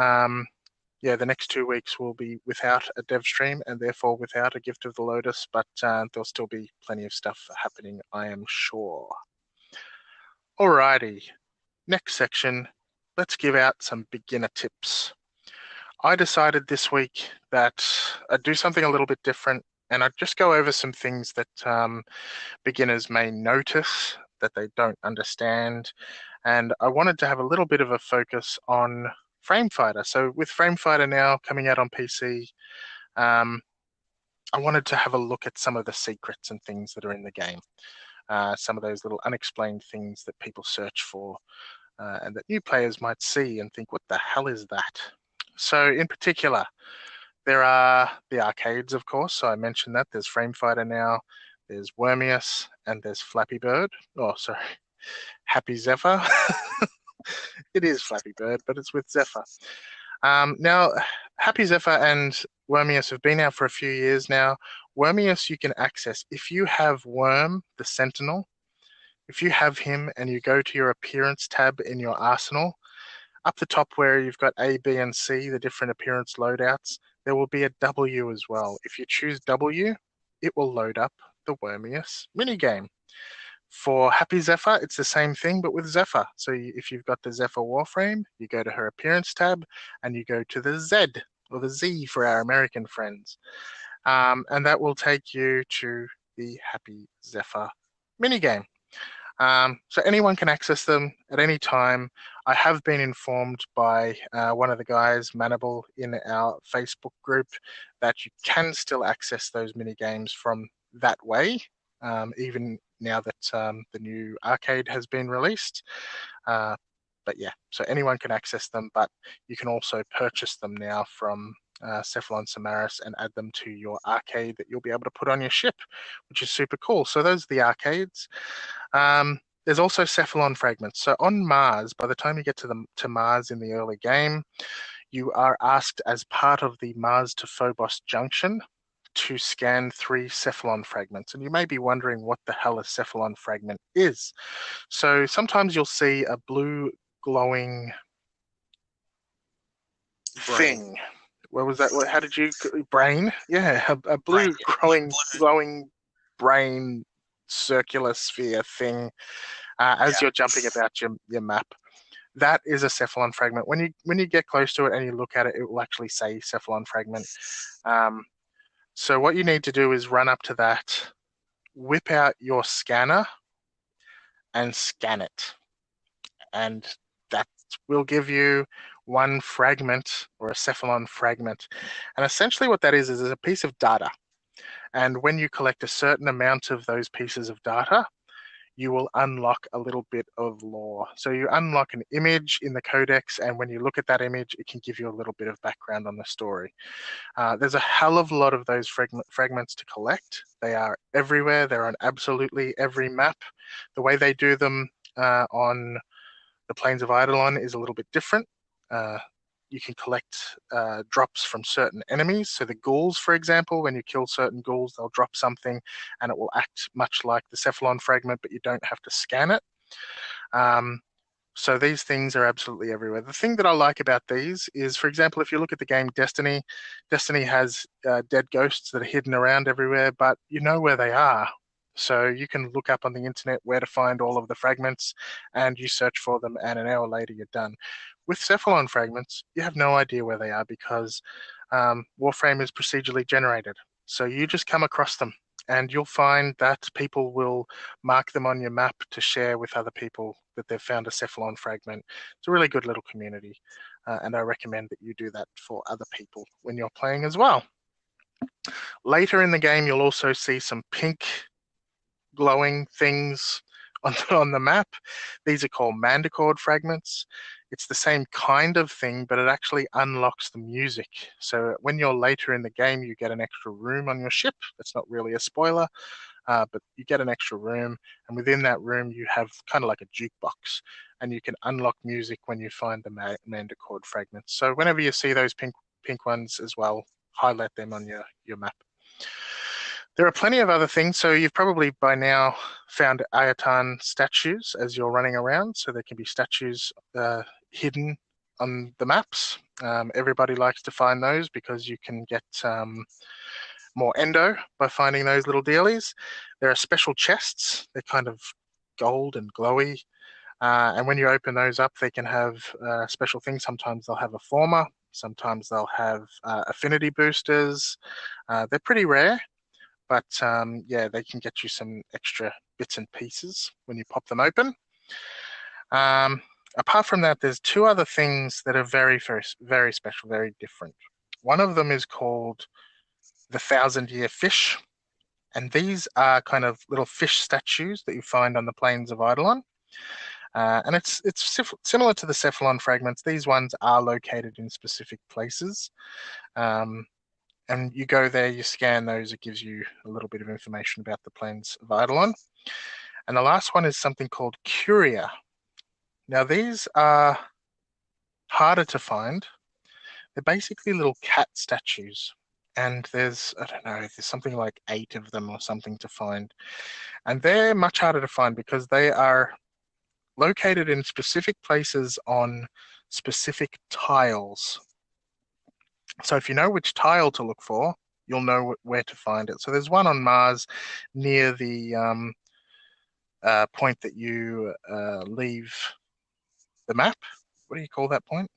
yeah, the next 2 weeks will be without a dev stream and therefore without a Gift of the Lotus, but there'll still be plenty of stuff happening, I am sure. Alrighty, next section, let's give out some beginner tips. I decided this week that I'd do something a little bit different and I'd just go over some things that beginners may notice that they don't understand. And I wanted to have a little bit of a focus on Framefighter. So with Framefighter now coming out on PC, I wanted to have a look at some of the secrets and things that are in the game. Some of those little unexplained things that people search for and that new players might see and think, what the hell is that? So in particular, there are the arcades, of course. So I mentioned that. There's Framefighter now. There's Wormius and there's Flappy Bird. Oh, sorry. Happy Zephyr. It is Flappy Bird, but it's with Zephyr. Now, Happy Zephyr and Wormius have been out for a few years now. Wormius you can access if you have Worm, the Sentinel. If you have him and you go to your appearance tab in your arsenal, up the top where you've got A, B, and C, the different appearance loadouts, there will be a W as well. If you choose W, it will load up the Wormius minigame. For Happy Zephyr, it's the same thing, but with Zephyr. So if you've got the Zephyr Warframe, you go to her appearance tab and you go to the Z, or the Z for our American friends. And that will take you to the Happy Zephyr minigame. So anyone can access them at any time. I have been informed by one of the guys, Manable, in our Facebook group that you can still access those mini games from that way, even now that the new arcade has been released. But yeah, so anyone can access them, but you can also purchase them now from Cephalon Samaris and add them to your arcade that you'll be able to put on your ship, which is super cool. So those are the arcades. There's also Cephalon fragments. So on Mars, by the time you get to Mars in the early game, you are asked as part of the Mars to Phobos junction to scan 3 Cephalon fragments. And you may be wondering what the hell a Cephalon fragment is. So sometimes you'll see a blue glowing thing. What was that? How did you... Brain? Yeah, a blue glowing brain circular sphere thing as you're jumping about your map. That is a Cephalon fragment. When you get close to it and you look at it, it will actually say Cephalon fragment. So what you need to do is run up to that, whip out your scanner, and scan it. And that will give you 1 fragment or a Cephalon fragment. And essentially what that is a piece of data. And when you collect a certain amount of those pieces of data, you will unlock a little bit of lore. So you unlock an image in the codex, and when you look at that image, it can give you a little bit of background on the story. There's a hell of a lot of those fragments to collect. They are everywhere. They're on absolutely every map. The way they do them on the Plains of Eidolon is a little bit different. You can collect drops from certain enemies. So the ghouls, for example, when you kill certain ghouls, they'll drop something and it will act much like the Cephalon fragment, but you don't have to scan it. So these things are absolutely everywhere. The thing that I like about these is, for example, if you look at the game Destiny, Destiny has dead ghosts that are hidden around everywhere, but you know where they are. So you can look up on the internet where to find all of the fragments, and you search for them, and an hour later you're done. With Cephalon fragments, you have no idea where they are because Warframe is procedurally generated. So you just come across them, and you'll find that people will mark them on your map to share with other people that they've found a cephalon fragment. It's a really good little community, and I recommend that you do that for other people when you're playing as well. Later in the game, you'll also see some pink glowing things on the map. These are called mandicord fragments. It's the same kind of thing, but it actually unlocks the music. So when you're later in the game, you get an extra room on your ship. That's not really a spoiler, but you get an extra room, and within that room, you have kind of like a jukebox, and you can unlock music when you find the mandicord fragments. So whenever you see those pink ones as well, highlight them on your map. There are plenty of other things. So you've probably by now found Ayatan statues as you're running around. So there can be statues hidden on the maps. Everybody likes to find those because you can get more endo by finding those little dealies. There are special chests. They're kind of gold and glowy. And when you open those up, they can have special things. Sometimes they'll have a former. Sometimes they'll have affinity boosters. They're pretty rare. But yeah, they can get you some extra bits and pieces when you pop them open. Apart from that, there's two other things that are very, very, very special, very different. One of them is called the 1,000-Year Fish, and these are kind of little fish statues that you find on the plains of Eidolon. And it's similar to the cephalon fragments. These ones are located in specific places. And you go there, you scan those, it gives you a little bit of information about the plains of Eidolon. And the last one is something called Curia. Now, these are harder to find. They're basically little cat statues. And there's, I don't know, there's something like 8 of them or something to find. And they're much harder to find because they are located in specific places on specific tiles. So if you know which tile to look for, you'll know where to find it. So there's one on Mars near the point that you leave the map. What do you call that point?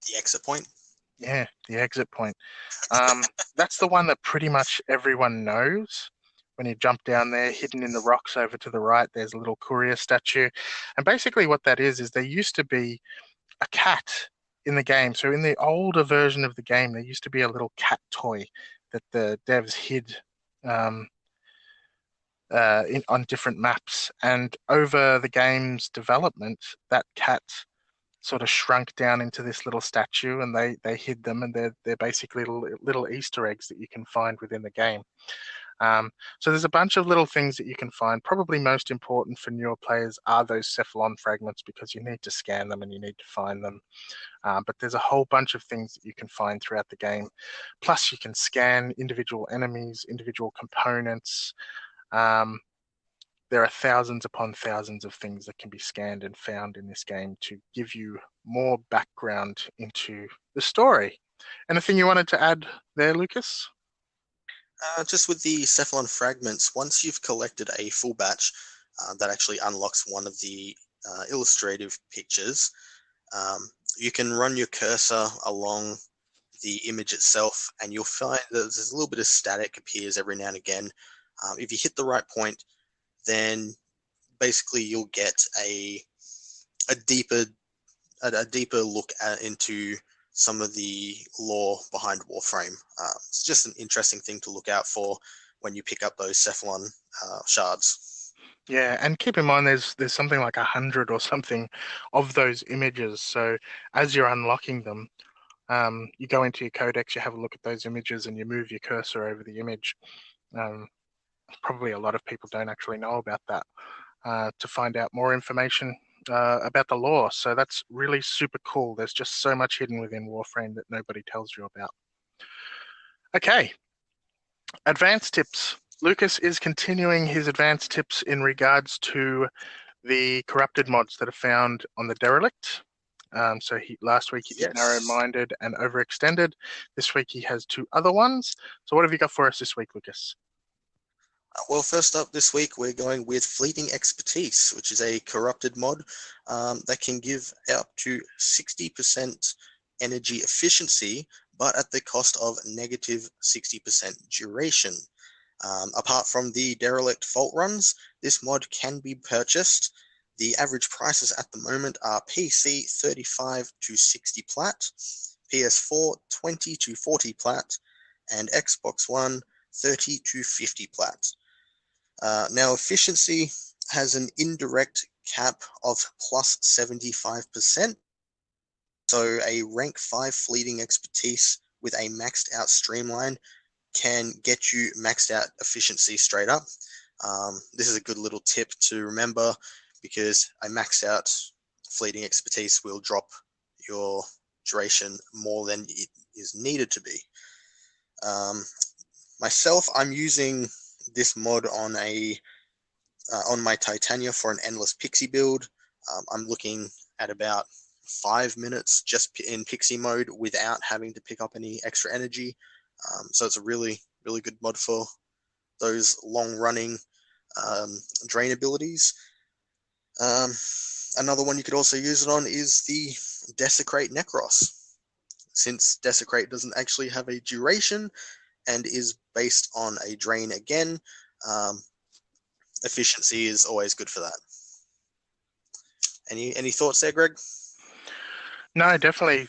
The exit point.
Yeah, the exit point. That's the one that pretty much everyone knows. When you jump down there, hidden in the rocks over to the right, there's a little courier statue. And basically what that is there used to be a cat in the game. So in the older version of the game, there used to be a little cat toy that the devs hid on different maps. And over the game's development, that cat sort of shrunk down into this little statue, and they hid them, and they're basically little Easter eggs that you can find within the game. So there's a bunch of little things that you can find. Probably most important for newer players are those cephalon fragments because you need to scan them and you need to find them. But there's a whole bunch of things that you can find throughout the game. Plus, you can scan individual enemies, individual components. There are thousands upon thousands of things that can be scanned and found in this game to give you more background into the story. Anything you wanted to add there, Lucas?
Just with the cephalon fragments, once you've collected a full batch, that actually unlocks one of the illustrative pictures. You can run your cursor along the image itself, and you'll find that there's a little bit of static appears every now and again. If you hit the right point, then basically you'll get a deeper look into some of the lore behind Warframe. It's just an interesting thing to look out for when you pick up those cephalon shards.
Yeah, and keep in mind there's something like 100 or something of those images. So as you're unlocking them, you go into your codex, you have a look at those images, and you move your cursor over the image. Probably a lot of people don't actually know about that to find out more information about the lore. So that's really super cool. There's just so much hidden within Warframe that nobody tells you about. Okay, advanced tips. Lucas is continuing his advanced tips in regards to the corrupted mods that are found on the derelict. So last week he did
Yes.
narrow-minded and overextended. This week he has 2 other ones. So what have you got for us this week, Lucas?
Well, first up this week, we're going with Fleeting Expertise, which is a corrupted mod that can give up to 60% energy efficiency, but at the cost of negative 60% duration. Apart from the derelict fault runs, this mod can be purchased. The average prices at the moment are PC 35 to 60 plat, PS4 20 to 40 plat, and Xbox One 30 to 50 plat. Now, efficiency has an indirect cap of plus 75%. So a rank 5 fleeting expertise with a maxed out streamline can get you maxed out efficiency straight up. This is a good little tip to remember because a maxed out fleeting expertise will drop your duration more than it is needed to be. Myself, I'm using this mod on my Titania for an endless pixie build. I'm looking at about 5 minutes just in pixie mode without having to pick up any extra energy. So it's a really, really good mod for those long-running drain abilities. Another one you could also use it on is the Desecrate Necros. Since Desecrate doesn't actually have a duration and is based on a drain again, efficiency is always good for that. Any thoughts there, Greg?
No, definitely.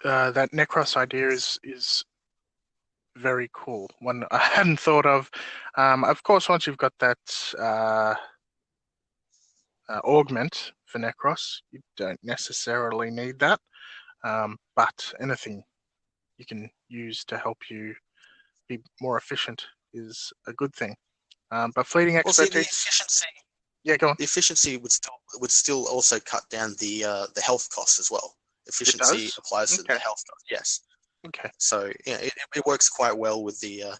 That Necros idea is very cool. One I hadn't thought of. Of course, once you've got that augment for Necros, you don't necessarily need that. But anything you can use to help you be more efficient is a good thing. But fleeting
Well, see, the
expertise.
efficiency
Yeah, go on.
the efficiency would still also cut down the health costs as well.
It
Efficiency
does.
applies to the
Okay.
health cost. Yes.
Okay.
So yeah, it works quite well with the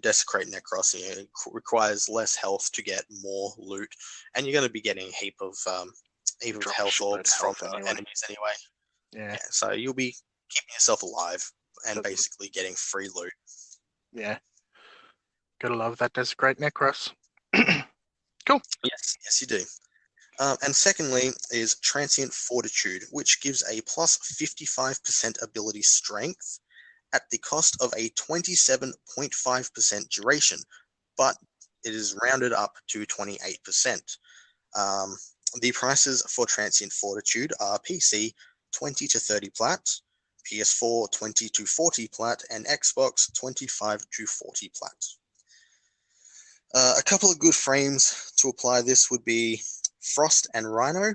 Desecrate Necros. It requires less health to get more loot, and you're going to be getting a heap of
Drop a
health
shitload
orbs
of
from
health anyway.
enemies anyway.
Yeah.
Yeah, so you'll be keeping yourself alive and
That's,
basically getting free loot.
yeah. Gotta love that Desecrate Necros. Cool.
Yes, you do. And secondly is Transient Fortitude, which gives a plus 55% ability strength at the cost of a 27.5% duration, but it is rounded up to 28%. The prices for Transient Fortitude are PC 20 to 30 plat, PS4 20 to 40 plat, and Xbox 25 to 40 plat. A couple of good frames to apply this would be Frost and Rhino,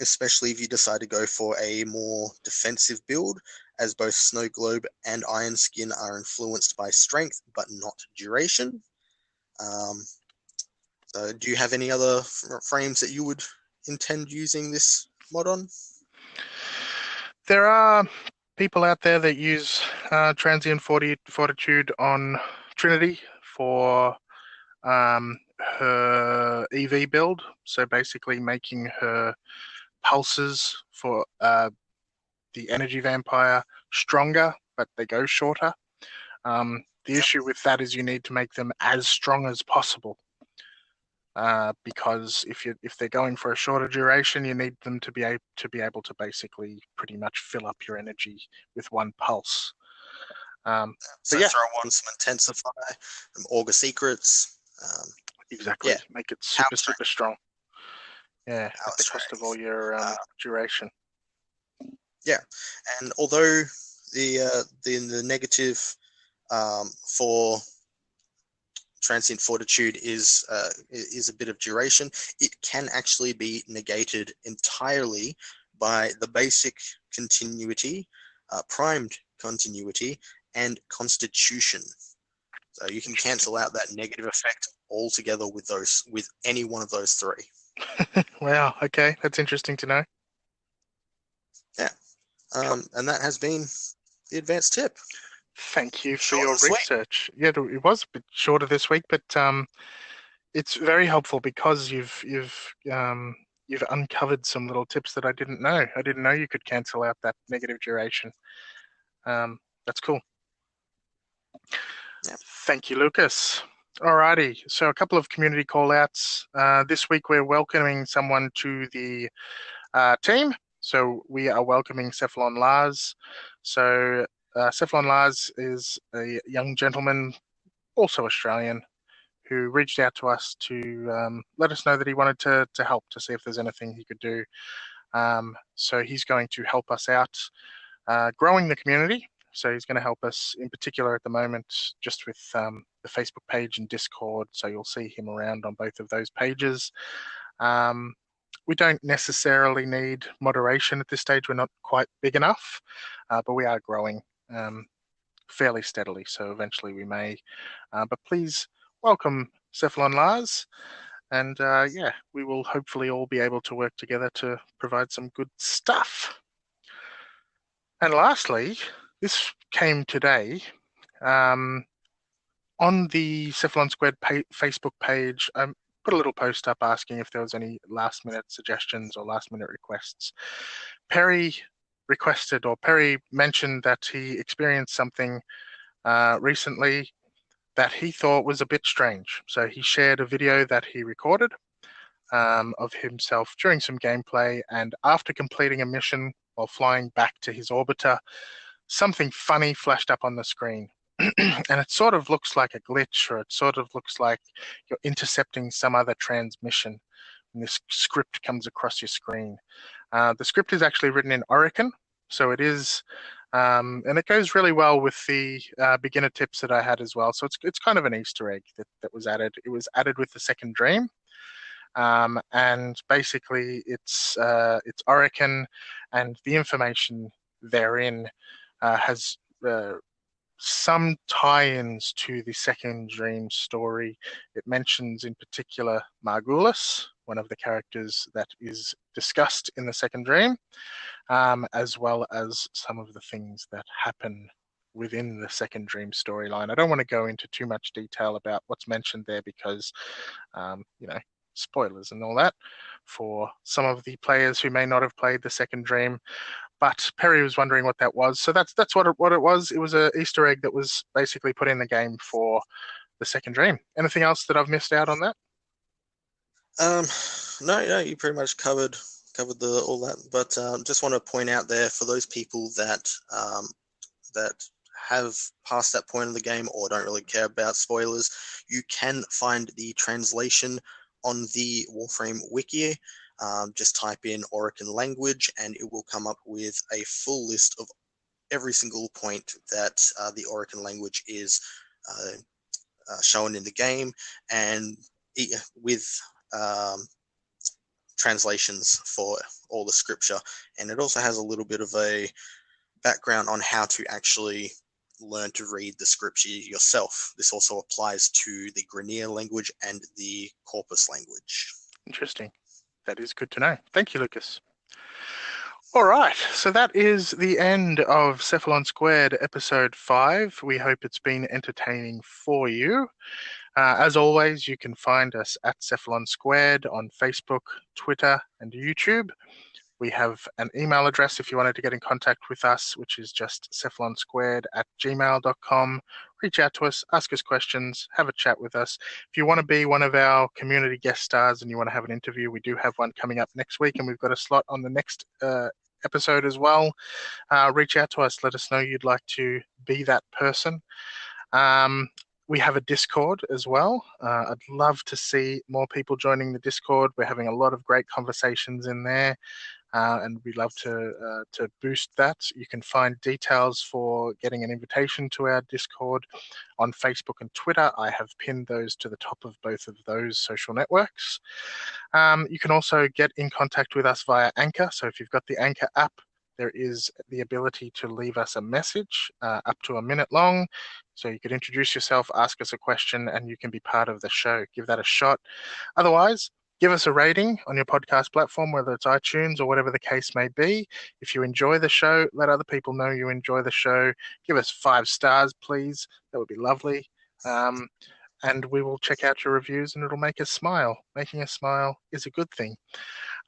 especially if you decide to go for a more defensive build, as both Snow Globe and Iron Skin are influenced by strength but not duration. So do you have any other frames that you would intend using this mod on?
There are people out there that use Transient Fortitude on Trinity for her EV build. So basically making her pulses for the energy vampire stronger, but they go shorter. The issue with that is you need to make them as strong as possible. Because if they're going for a shorter duration, you need them to be able to basically pretty much fill up your energy with one pulse.
So
yeah,
throw on some Intensify, some Augur Secrets.
exactly.
Yeah.
Make it super strong. Yeah, at the cost of all
Strength.
your duration.
Yeah, and although the negative for Transient Fortitude is a bit of duration, it can actually be negated entirely by the basic continuity, primed continuity, and Constitution. So you can cancel out that negative effect altogether with any one of those three.
Wow. Okay, that's interesting to know.
Yeah, and that has been the advanced tip.
Thank you for
Short
your
and sweet.
research. Yeah, it was a bit shorter this week, but it's very helpful because you've uncovered some little tips that I didn't know. I didn't know you could cancel out that negative duration. That's cool.
Yeah.
Thank you, Lucas. Alrighty, so a couple of community call-outs. This week we're welcoming someone to the team. So we are welcoming Cephalon Lars. So Cephalon Lars is a young gentleman, also Australian, who reached out to us to let us know that he wanted to help, to see if there's anything he could do. So he's going to help us out growing the community. So he's going to help us in particular at the moment just with the Facebook page and Discord. So you'll see him around on both of those pages. We don't necessarily need moderation at this stage. We're not quite big enough, but we are growing fairly steadily. So eventually we may. But please welcome Cephalon Lars. And yeah, we will hopefully all be able to work together to provide some good stuff. And lastly, this came today. On the Cephalon Squared Facebook page, I put a little post up asking if there was any last minute suggestions or last minute requests. Perry mentioned that he experienced something recently that he thought was a bit strange. So he shared a video that he recorded of himself during some gameplay, and after completing a mission while flying back to his orbiter, something funny flashed up on the screen. And it sort of looks like a glitch, or it sort of looks like you're intercepting some other transmission when this script comes across your screen. The script is actually written in Oracle, so it is, and it goes really well with the beginner tips that I had as well. So it's kind of an Easter egg that was added. It was added with the second dream. And basically it's Oracle, and the information therein has some tie-ins to the second dream story. It mentions in particular Margulis, one of the characters that is discussed in the second dream, as well as some of the things that happen within the second dream storyline. I don't want to go into too much detail about what's mentioned there because, spoilers and all that for some of the players who may not have played the second dream. But Perry was wondering what that was. So that's what it was. It was an Easter egg that was basically put in the game for the second dream. Anything else that I've missed out on that?
No, you pretty much covered all that. But just want to point out there for those people that have passed that point of the game or don't really care about spoilers, you can find the translation on the Warframe wiki. Just type in Oracle language and it will come up with a full list of every single point that the Oracle language is shown in the game, and with translations for all the scripture. And it also has a little bit of a background on how to actually learn to read the scripture yourself. This also applies to the Grenier language and the Corpus language.
Interesting. That is good to know. Thank you, Lucas. All right, so that is the end of Cephalon Squared episode 5. We hope it's been entertaining for you. As always, you can find us at Cephalon Squared on Facebook, Twitter, and YouTube. We have an email address if you wanted to get in contact with us, which is just cephalonsquared@gmail.com. Reach out to us, ask us questions, have a chat with us. If you want to be one of our community guest stars and you want to have an interview, we do have one coming up next week, and we've got a slot on the next episode as well. Reach out to us. Let us know you'd like to be that person. We have a Discord as well. I'd love to see more people joining the Discord. We're having a lot of great conversations in there. And we'd love to boost that. You can find details for getting an invitation to our Discord on Facebook and Twitter. I have pinned those to the top of both of those social networks. You can also get in contact with us via Anchor. So if you've got the Anchor app, there is the ability to leave us a message up to a minute long. So you could introduce yourself, ask us a question, and you can be part of the show. Give that a shot. Otherwise, give us a rating on your podcast platform, whether it's iTunes or whatever the case may be. If you enjoy the show, let other people know you enjoy the show. Give us 5 stars, please. That would be lovely. and we will check out your reviews, and it'll make us smile. Making us smile is a good thing.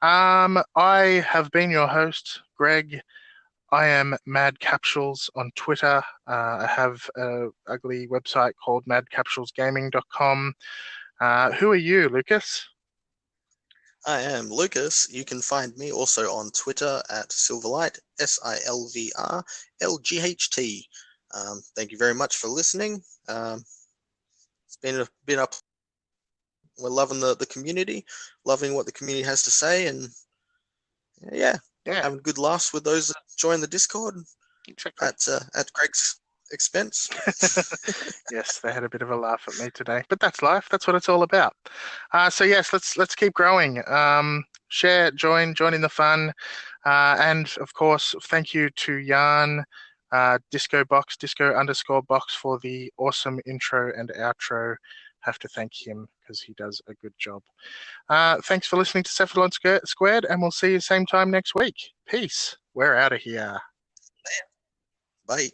I have been your host, Greg. I am Mad Capsules on Twitter. I have an ugly website called madcapsulesgaming.com. Who are you, Lucas?
I am Lucas. You can find me also on Twitter at Silverlight, SILVRLGHT. Thank you very much for listening. It's been up. We're loving the community, loving what the community has to say, and yeah,
Yeah,
having good laughs with those that join the Discord
exactly.
at Greg's expense.
Yes, they had a bit of a laugh at me today, but that's life. That's what it's all about. So yes, let's keep growing. Share, join in the fun, and of course, thank you to Jan, disco_box for the awesome intro and outro. Have to thank him because he does a good job. Thanks for listening to Cephalon Squared, and we'll see you same time next week. Peace. We're out of here.
Bye.